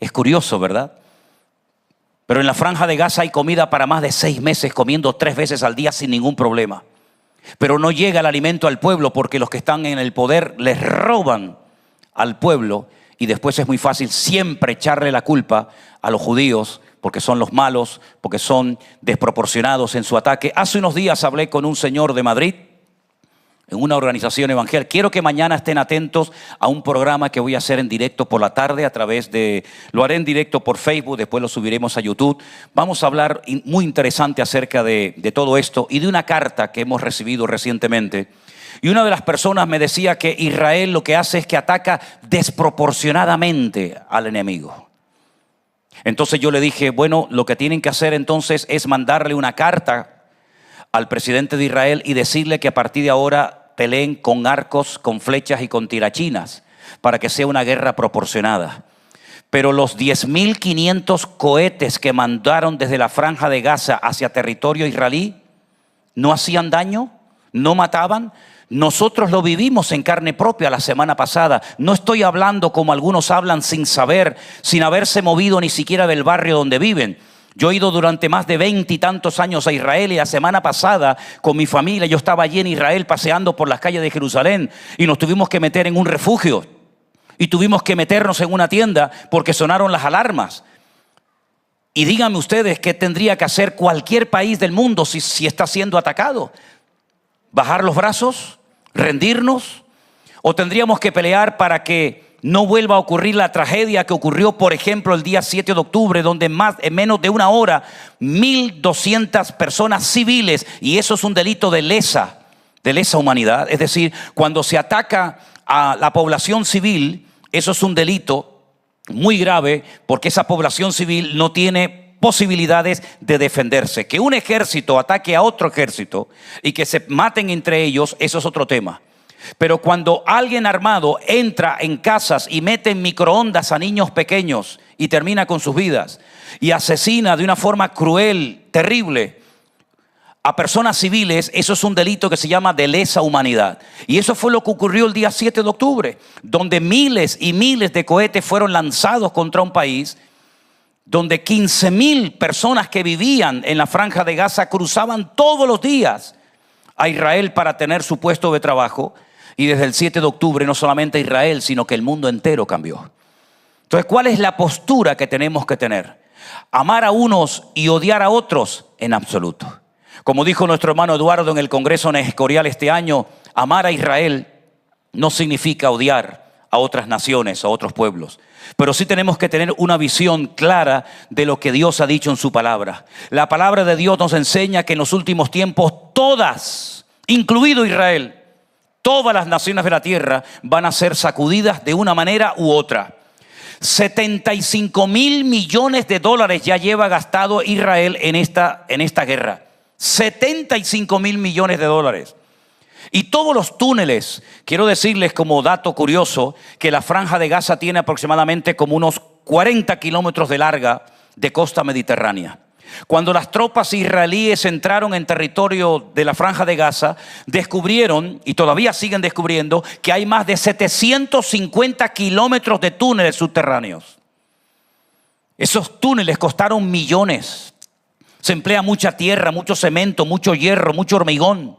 Es curioso, ¿verdad? Pero en la franja de Gaza hay comida para más de 6 meses, comiendo 3 veces al día sin ningún problema. Pero no llega el alimento al pueblo porque los que están en el poder les roban al pueblo, y después es muy fácil siempre echarle la culpa a los judíos porque son los malos, porque son desproporcionados en su ataque. Hace unos días hablé con un señor de Madrid, en una organización evangélica. Quiero que mañana estén atentos a un programa que voy a hacer en directo por la tarde lo haré en directo por Facebook, después lo subiremos a YouTube. Vamos a hablar muy interesante acerca de todo esto y de una carta que hemos recibido recientemente. Y una de las personas me decía que Israel lo que hace es que ataca desproporcionadamente al enemigo. Entonces yo le dije, bueno, lo que tienen que hacer entonces es mandarle una carta al presidente de Israel y decirle que a partir de ahora peleen con arcos, con flechas y con tirachinas para que sea una guerra proporcionada. Pero los 10.500 cohetes que mandaron desde la Franja de Gaza hacia territorio israelí no hacían daño, no mataban. Nosotros lo vivimos en carne propia la semana pasada. No estoy hablando como algunos hablan sin saber, sin haberse movido ni siquiera del barrio donde viven. Yo he ido durante más de 20 y tantos años a Israel y la semana pasada con mi familia yo estaba allí en Israel paseando por las calles de Jerusalén y nos tuvimos que meter en un refugio y tuvimos que meternos en una tienda porque sonaron las alarmas. Y díganme ustedes qué tendría que hacer cualquier país del mundo si está siendo atacado. ¿Bajar los brazos? ¿Rendirnos? ¿O tendríamos que pelear para que no vuelva a ocurrir la tragedia que ocurrió, por ejemplo, el día 7 de octubre, donde en menos de una hora, 1.200 personas civiles, y eso es un delito de lesa humanidad, es decir, cuando se ataca a la población civil, eso es un delito muy grave, porque esa población civil no tiene posibilidades de defenderse. Que un ejército ataque a otro ejército y que se maten entre ellos, eso es otro tema. Pero cuando alguien armado entra en casas y mete en microondas a niños pequeños y termina con sus vidas y asesina de una forma cruel, terrible a personas civiles, eso es un delito que se llama de lesa humanidad. Y eso fue lo que ocurrió el día 7 de octubre, donde miles y miles de cohetes fueron lanzados contra un país, donde 15.000 personas que vivían en la Franja de Gaza cruzaban todos los días a Israel para tener su puesto de trabajo. Y desde el 7 de octubre no solamente Israel, sino que el mundo entero cambió. Entonces, ¿cuál es la postura que tenemos que tener? ¿Amar a unos y odiar a otros? En absoluto. Como dijo nuestro hermano Eduardo en el Congreso en Escorial este año, amar a Israel no significa odiar a otras naciones, a otros pueblos. Pero sí tenemos que tener una visión clara de lo que Dios ha dicho en su palabra. La palabra de Dios nos enseña que en los últimos tiempos todas, incluido Israel, todas las naciones de la tierra van a ser sacudidas de una manera u otra. 75.000 millones de dólares ya lleva gastado Israel en esta guerra. 75.000 millones de dólares. Y todos los túneles, quiero decirles como dato curioso, que la Franja de Gaza tiene aproximadamente como unos 40 kilómetros de larga de costa mediterránea. Cuando las tropas israelíes entraron en territorio de la Franja de Gaza, descubrieron, y todavía siguen descubriendo, que hay más de 750 kilómetros de túneles subterráneos. Esos túneles costaron millones. Se emplea mucha tierra, mucho cemento, mucho hierro, mucho hormigón.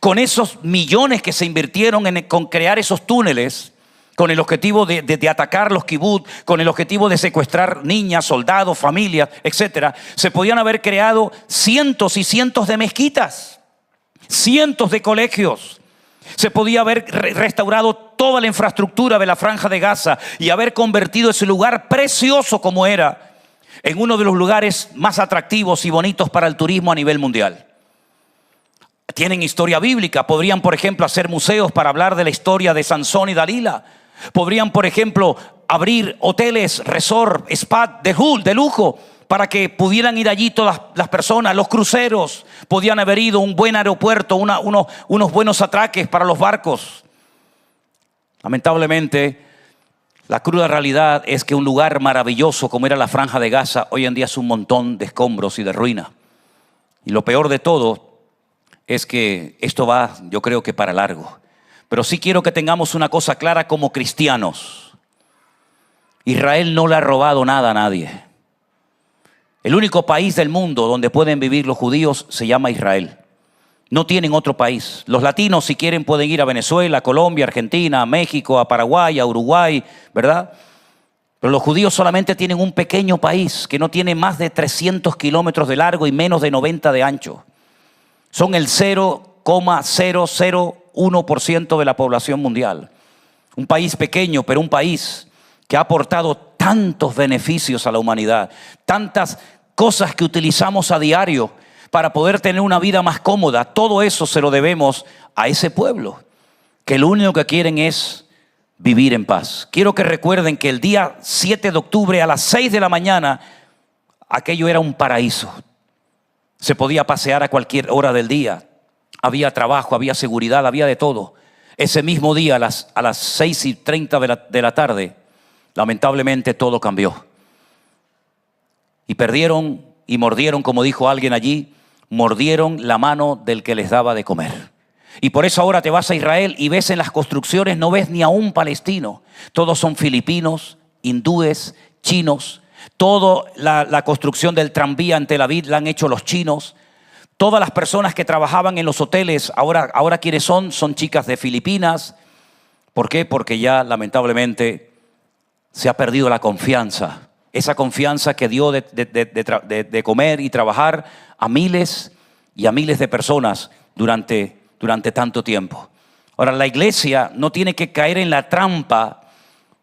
Con esos millones que se invirtieron con crear esos túneles, con el objetivo de atacar los kibutz, con el objetivo de secuestrar niñas, soldados, familias, etcétera, se podían haber creado cientos y cientos de mezquitas, cientos de colegios. Se podía haber restaurado toda la infraestructura de la Franja de Gaza y haber convertido ese lugar precioso como era en uno de los lugares más atractivos y bonitos para el turismo a nivel mundial. Tienen historia bíblica. Podrían, por ejemplo, hacer museos para hablar de la historia de Sansón y Dalila. Podrían, por ejemplo, abrir hoteles, resort, spa de lujo para que pudieran ir allí todas las personas. Los cruceros podían haber ido, un buen aeropuerto, unos buenos atraques para los barcos. Lamentablemente, la cruda realidad es que un lugar maravilloso como era la Franja de Gaza hoy en día es un montón de escombros y de ruina. Y lo peor de todo es que esto va, yo creo que para largo. Pero sí quiero que tengamos una cosa clara como cristianos. Israel no le ha robado nada a nadie. El único país del mundo donde pueden vivir los judíos se llama Israel. No tienen otro país. Los latinos, si quieren, pueden ir a Venezuela, a Colombia, a Argentina, a México, a Paraguay, a Uruguay, ¿verdad? Pero los judíos solamente tienen un pequeño país que no tiene más de 300 kilómetros de largo y menos de 90 de ancho. Son el 0,00 0,1% de la población mundial. Un país pequeño, pero un país que ha aportado tantos beneficios a la humanidad, tantas cosas que utilizamos a diario para poder tener una vida más cómoda. Todo eso se lo debemos a ese pueblo, que lo único que quieren es vivir en paz. Quiero que recuerden que el día 7 de octubre a las 6 de la mañana, aquello era un paraíso. Se podía pasear a cualquier hora del día. Había trabajo, había seguridad, había de todo. Ese mismo día, a las 6:30 de la tarde, lamentablemente todo cambió. Y perdieron y mordieron, como dijo alguien allí, mordieron la mano del que les daba de comer. Y por eso ahora te vas a Israel y ves en las construcciones, no ves ni a un palestino. Todos son filipinos, hindúes, chinos. Toda la construcción del tranvía en Tel Aviv la han hecho los chinos. Todas las personas que trabajaban en los hoteles, ahora ¿quiénes son? Son chicas de Filipinas. ¿Por qué? Porque ya lamentablemente se ha perdido la confianza. Esa confianza que dio de comer y trabajar a miles y a miles de personas durante tanto tiempo. Ahora, la iglesia no tiene que caer en la trampa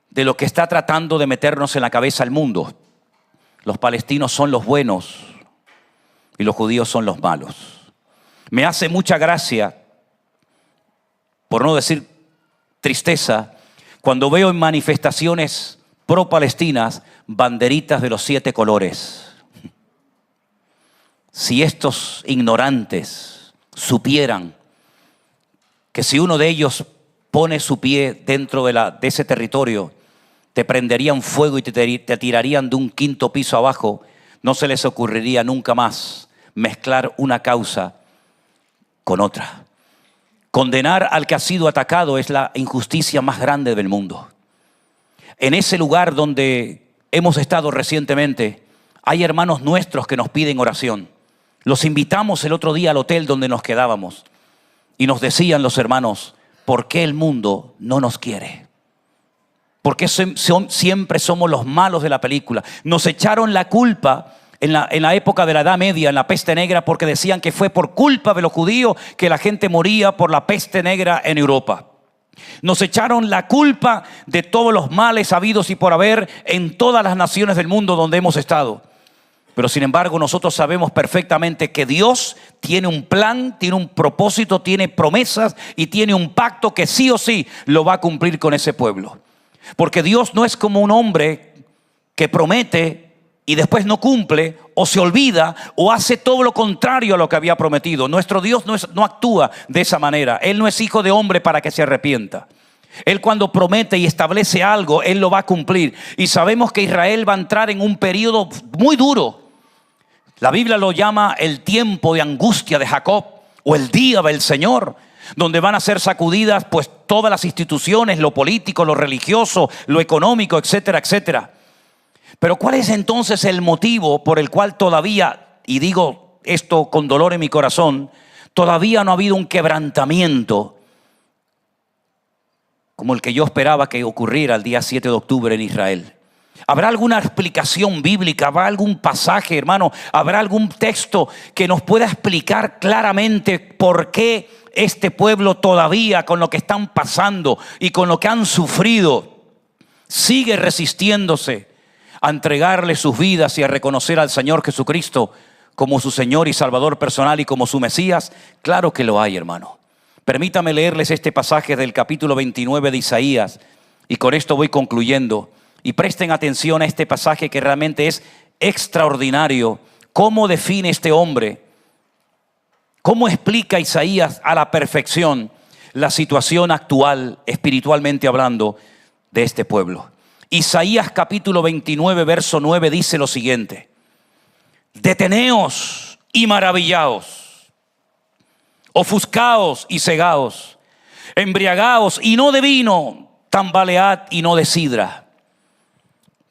de lo que está tratando de meternos en la cabeza el mundo. Los palestinos son los buenos y los judíos son los malos. Me hace mucha gracia, por no decir tristeza, cuando veo en manifestaciones pro-palestinas banderitas de los 7 colores. Si estos ignorantes supieran que si uno de ellos pone su pie dentro de ese territorio, te prenderían fuego y te tirarían de un 5.º piso abajo, no se les ocurriría nunca más mezclar una causa con otra. Condenar al que ha sido atacado es la injusticia más grande del mundo. En ese lugar donde hemos estado recientemente, hay hermanos nuestros que nos piden oración. Los invitamos el otro día al hotel donde nos quedábamos y nos decían los hermanos, ¿por qué el mundo no nos quiere? ¿Por qué siempre somos los malos de la película? Nos echaron la culpa en la época de la Edad Media, en la peste negra, porque decían que fue por culpa de los judíos que la gente moría por la peste negra en Europa. Nos echaron la culpa de todos los males habidos y por haber en todas las naciones del mundo donde hemos estado. Pero sin embargo nosotros sabemos perfectamente que Dios tiene un plan, tiene un propósito, tiene promesas y tiene un pacto que sí o sí lo va a cumplir con ese pueblo. Porque Dios no es como un hombre que promete y después no cumple o se olvida o hace todo lo contrario a lo que había prometido. Nuestro Dios no actúa de esa manera. Él no es hijo de hombre para que se arrepienta. Él cuando promete y establece algo, Él lo va a cumplir. Y sabemos que Israel va a entrar en un periodo muy duro. La Biblia lo llama el tiempo de angustia de Jacob o el día del Señor, donde van a ser sacudidas pues todas las instituciones, lo político, lo religioso, lo económico, etcétera, etcétera. Pero ¿cuál es entonces el motivo por el cual todavía, y digo esto con dolor en mi corazón, todavía no ha habido un quebrantamiento como el que yo esperaba que ocurriera el día 7 de octubre en Israel? ¿Habrá alguna explicación bíblica? ¿Habrá algún pasaje, hermano? ¿Habrá algún texto que nos pueda explicar claramente por qué este pueblo todavía, con lo que están pasando y con lo que han sufrido, sigue resistiéndose a entregarle sus vidas y a reconocer al Señor Jesucristo como su Señor y Salvador personal y como su Mesías? Claro que lo hay, hermano. Permítame leerles este pasaje del capítulo 29 de Isaías y con esto voy concluyendo. Y presten atención a este pasaje que realmente es extraordinario. ¿Cómo define este hombre? ¿Cómo explica Isaías a la perfección la situación actual, espiritualmente hablando, de este pueblo? Isaías capítulo 29, verso 9 dice lo siguiente: deteneos y maravillaos, ofuscaos y cegaos, embriagaos y no de vino, tambalead y no de sidra.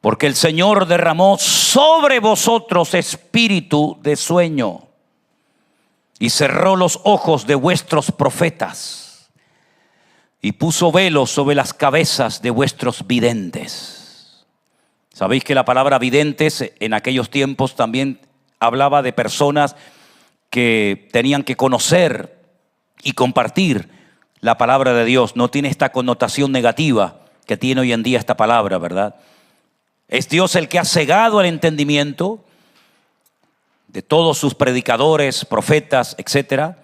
Porque el Señor derramó sobre vosotros espíritu de sueño y cerró los ojos de vuestros profetas y puso velos sobre las cabezas de vuestros videntes. Sabéis que la palabra videntes en aquellos tiempos también hablaba de personas que tenían que conocer y compartir la palabra de Dios, no tiene esta connotación negativa que tiene hoy en día esta palabra, ¿verdad? Es Dios el que ha cegado el entendimiento de todos sus predicadores, profetas, etc.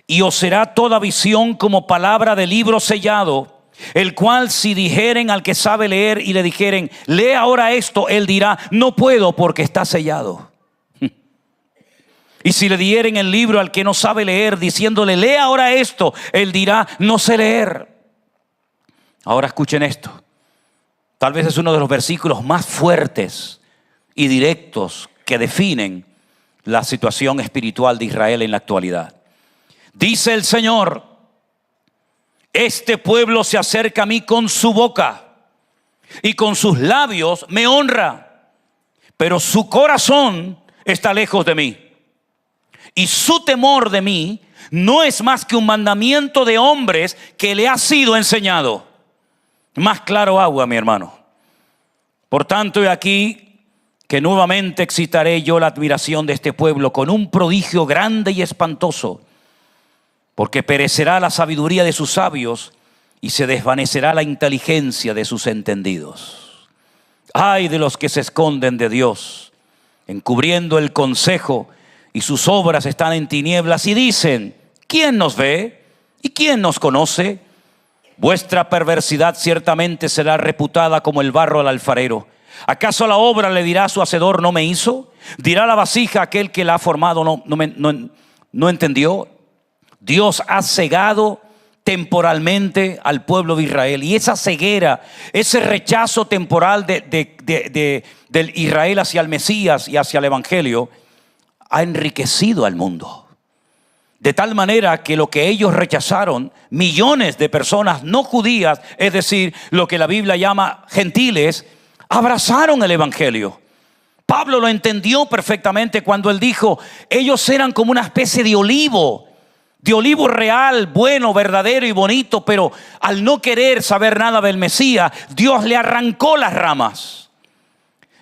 Y os será toda visión como palabra de libro sellado, el cual si dijeren al que sabe leer y le dijeren, lee ahora esto, él dirá, no puedo porque está sellado. Y si le dieren el libro al que no sabe leer, diciéndole, lee ahora esto, él dirá, no sé leer. Ahora escuchen esto. Tal vez es uno de los versículos más fuertes y directos que definen la situación espiritual de Israel en la actualidad. Dice el Señor, este pueblo se acerca a mí con su boca y con sus labios me honra, pero su corazón está lejos de mí. Y su temor de mí no es más que un mandamiento de hombres que le ha sido enseñado. Más claro agua, mi hermano. Por tanto, he aquí que nuevamente excitaré yo la admiración de este pueblo con un prodigio grande y espantoso, porque perecerá la sabiduría de sus sabios y se desvanecerá la inteligencia de sus entendidos. Ay de los que se esconden de Dios, encubriendo el consejo, y sus obras están en tinieblas, y dicen, ¿quién nos ve? ¿Y quién nos conoce? Vuestra perversidad ciertamente será reputada como el barro al alfarero. ¿Acaso la obra le dirá a su hacedor, no me hizo? ¿Dirá la vasija a aquel que la ha formado, no entendió? Dios ha cegado temporalmente al pueblo de Israel, y esa ceguera, ese rechazo temporal del Israel hacia el Mesías y hacia el Evangelio, ha enriquecido al mundo. De tal manera que lo que ellos rechazaron, millones de personas no judías, es decir, lo que la Biblia llama gentiles, abrazaron el Evangelio. Pablo lo entendió perfectamente cuando él dijo, ellos eran como una especie de olivo real, bueno, verdadero y bonito, pero al no querer saber nada del Mesías, Dios le arrancó las ramas.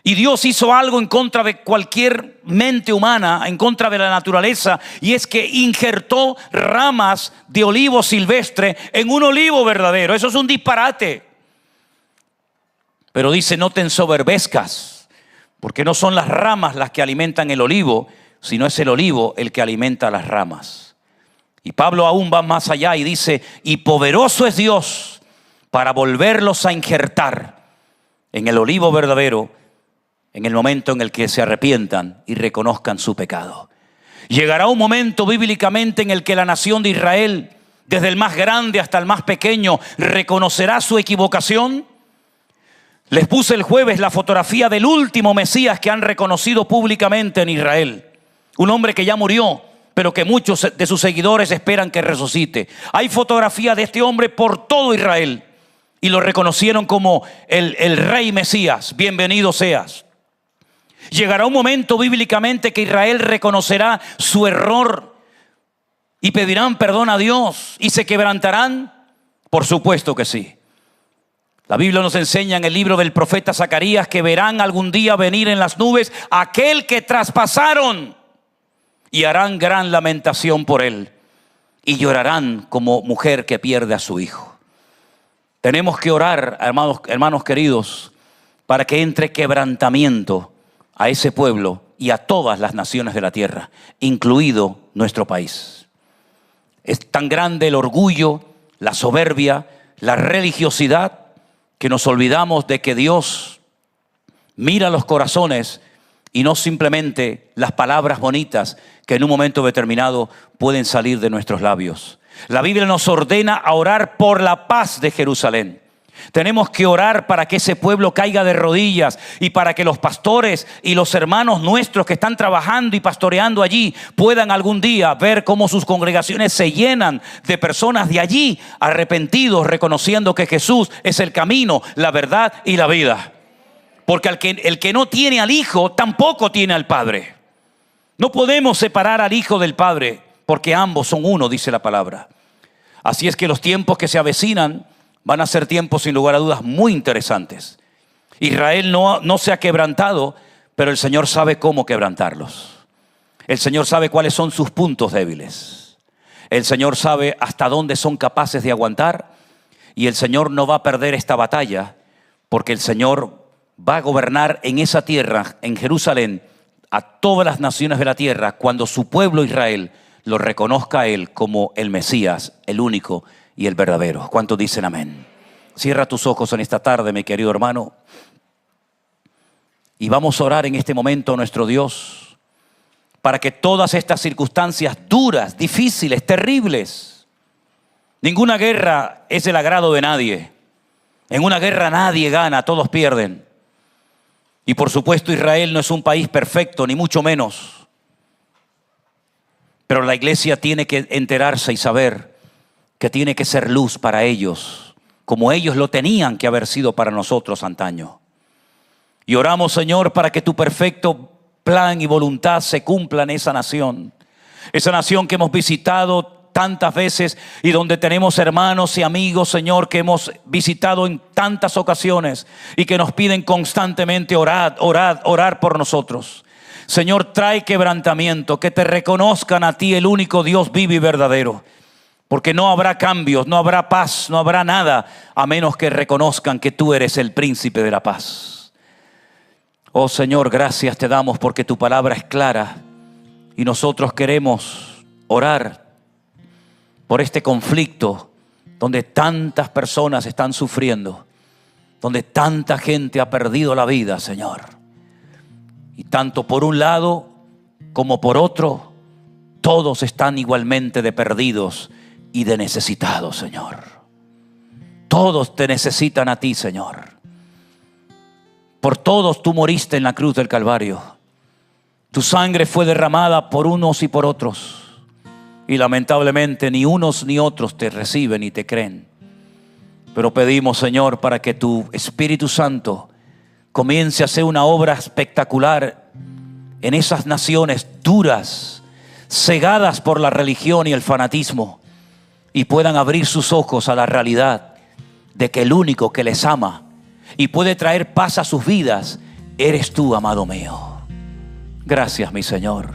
Y Dios hizo algo en contra de cualquier mente humana, en contra de la naturaleza, y es que injertó ramas de olivo silvestre en un olivo verdadero. Eso es un disparate. Pero dice, no te ensoberbezcas, porque no son las ramas las que alimentan el olivo, sino es el olivo el que alimenta las ramas. Y Pablo aún va más allá y dice, y poderoso es Dios para volverlos a injertar en el olivo verdadero, en el momento en el que se arrepientan y reconozcan su pecado. Llegará un momento bíblicamente en el que la nación de Israel, desde el más grande hasta el más pequeño, reconocerá su equivocación. Les puse el jueves la fotografía del último Mesías que han reconocido públicamente en Israel. Un hombre que ya murió, pero que muchos de sus seguidores esperan que resucite. Hay fotografía de este hombre por todo Israel y lo reconocieron como el rey Mesías. Bienvenido seas. Llegará un momento bíblicamente que Israel reconocerá su error y pedirán perdón a Dios y se quebrantarán. Por supuesto que sí. La Biblia nos enseña en el libro del profeta Zacarías que verán algún día venir en las nubes aquel que traspasaron y harán gran lamentación por él y llorarán como mujer que pierde a su hijo. Tenemos que orar, hermanos queridos, para que entre quebrantamiento a ese pueblo y a todas las naciones de la tierra, incluido nuestro país. Es tan grande el orgullo, la soberbia, la religiosidad, que nos olvidamos de que Dios mira los corazones y no simplemente las palabras bonitas que en un momento determinado pueden salir de nuestros labios. La Biblia nos ordena a orar por la paz de Jerusalén. Tenemos que orar para que ese pueblo caiga de rodillas y para que los pastores y los hermanos nuestros que están trabajando y pastoreando allí puedan algún día ver cómo sus congregaciones se llenan de personas de allí arrepentidos, reconociendo que Jesús es el camino, la verdad y la vida. Porque el que no tiene al Hijo tampoco tiene al Padre. No podemos separar al Hijo del Padre porque ambos son uno, dice la palabra. Así es que los tiempos que se avecinan van a ser tiempos sin lugar a dudas muy interesantes. Israel no se ha quebrantado, pero el Señor sabe cómo quebrantarlos. El Señor sabe cuáles son sus puntos débiles. El Señor sabe hasta dónde son capaces de aguantar, y el Señor no va a perder esta batalla, porque el Señor va a gobernar en esa tierra, en Jerusalén, a todas las naciones de la tierra, cuando su pueblo Israel lo reconozca a Él como el Mesías, el único y el verdadero. ¿Cuántos dicen amén? Cierra tus ojos en esta tarde, mi querido hermano, y vamos a orar en este momento a nuestro Dios para que todas estas circunstancias duras, difíciles, terribles. Ninguna guerra es el agrado de nadie. En una guerra nadie gana, todos pierden. Y por supuesto Israel no es un país perfecto, ni mucho menos. Pero la iglesia tiene que enterarse y saber que tiene que ser luz para ellos, como ellos lo tenían que haber sido para nosotros antaño. Y oramos, Señor, para que tu perfecto plan y voluntad se cumpla en esa nación que hemos visitado tantas veces y donde tenemos hermanos y amigos, Señor, que hemos visitado en tantas ocasiones y que nos piden constantemente orar por nosotros. Señor, trae quebrantamiento, que te reconozcan a ti, el único Dios vivo y verdadero, porque no habrá cambios, no habrá paz, no habrá nada a menos que reconozcan que tú eres el príncipe de la paz. Oh Señor, gracias te damos porque tu palabra es clara y nosotros queremos orar por este conflicto donde tantas personas están sufriendo, donde tanta gente ha perdido la vida, Señor. Y tanto por un lado como por otro, todos están igualmente de perdidos y de necesitados, Señor. Todos te necesitan a ti, Señor. Por todos tú moriste en la cruz del Calvario. Tu sangre fue derramada por unos y por otros. Y lamentablemente ni unos ni otros te reciben y te creen. Pero pedimos, Señor, para que tu Espíritu Santo comience a hacer una obra espectacular en esas naciones duras, cegadas por la religión y el fanatismo, y puedan abrir sus ojos a la realidad de que el único que les ama y puede traer paz a sus vidas eres tú, amado mío. Gracias, mi Señor.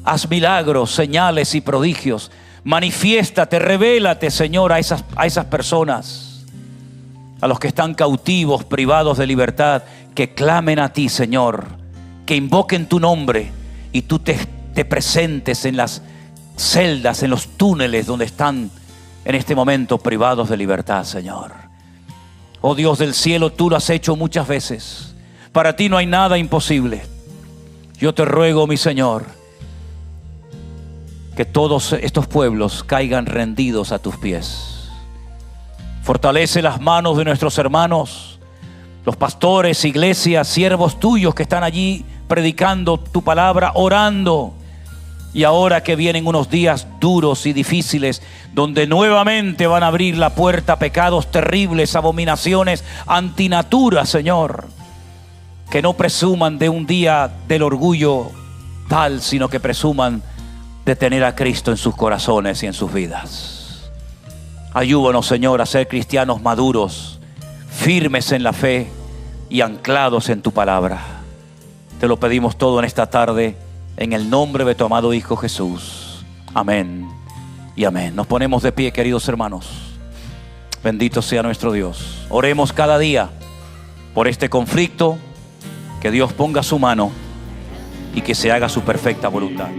Haz milagros, señales y prodigios. Manifiéstate, revélate, Señor, a esas personas, a los que están cautivos, privados de libertad, que clamen a ti, Señor, que invoquen tu nombre y tú te presentes en las celdas, en los túneles donde están en este momento privados de libertad, Señor. Oh Dios del cielo, tú lo has hecho muchas veces. Para ti no hay nada imposible. Yo te ruego, mi Señor, que todos estos pueblos caigan rendidos a tus pies. Fortalece las manos de nuestros hermanos, los pastores, iglesias, siervos tuyos que están allí predicando tu palabra, orando. Y ahora que vienen unos días duros y difíciles, donde nuevamente van a abrir la puerta a pecados terribles, abominaciones, antinatura, Señor. Que no presuman de un día del orgullo tal, sino que presuman de tener a Cristo en sus corazones y en sus vidas. Ayúdanos, Señor, a ser cristianos maduros, firmes en la fe y anclados en tu palabra. Te lo pedimos todo en esta tarde, en el nombre de tu amado Hijo Jesús. Amén y amén. Nos ponemos de pie, queridos hermanos. Bendito sea nuestro Dios. Oremos cada día por este conflicto, que Dios ponga su mano y que se haga su perfecta voluntad.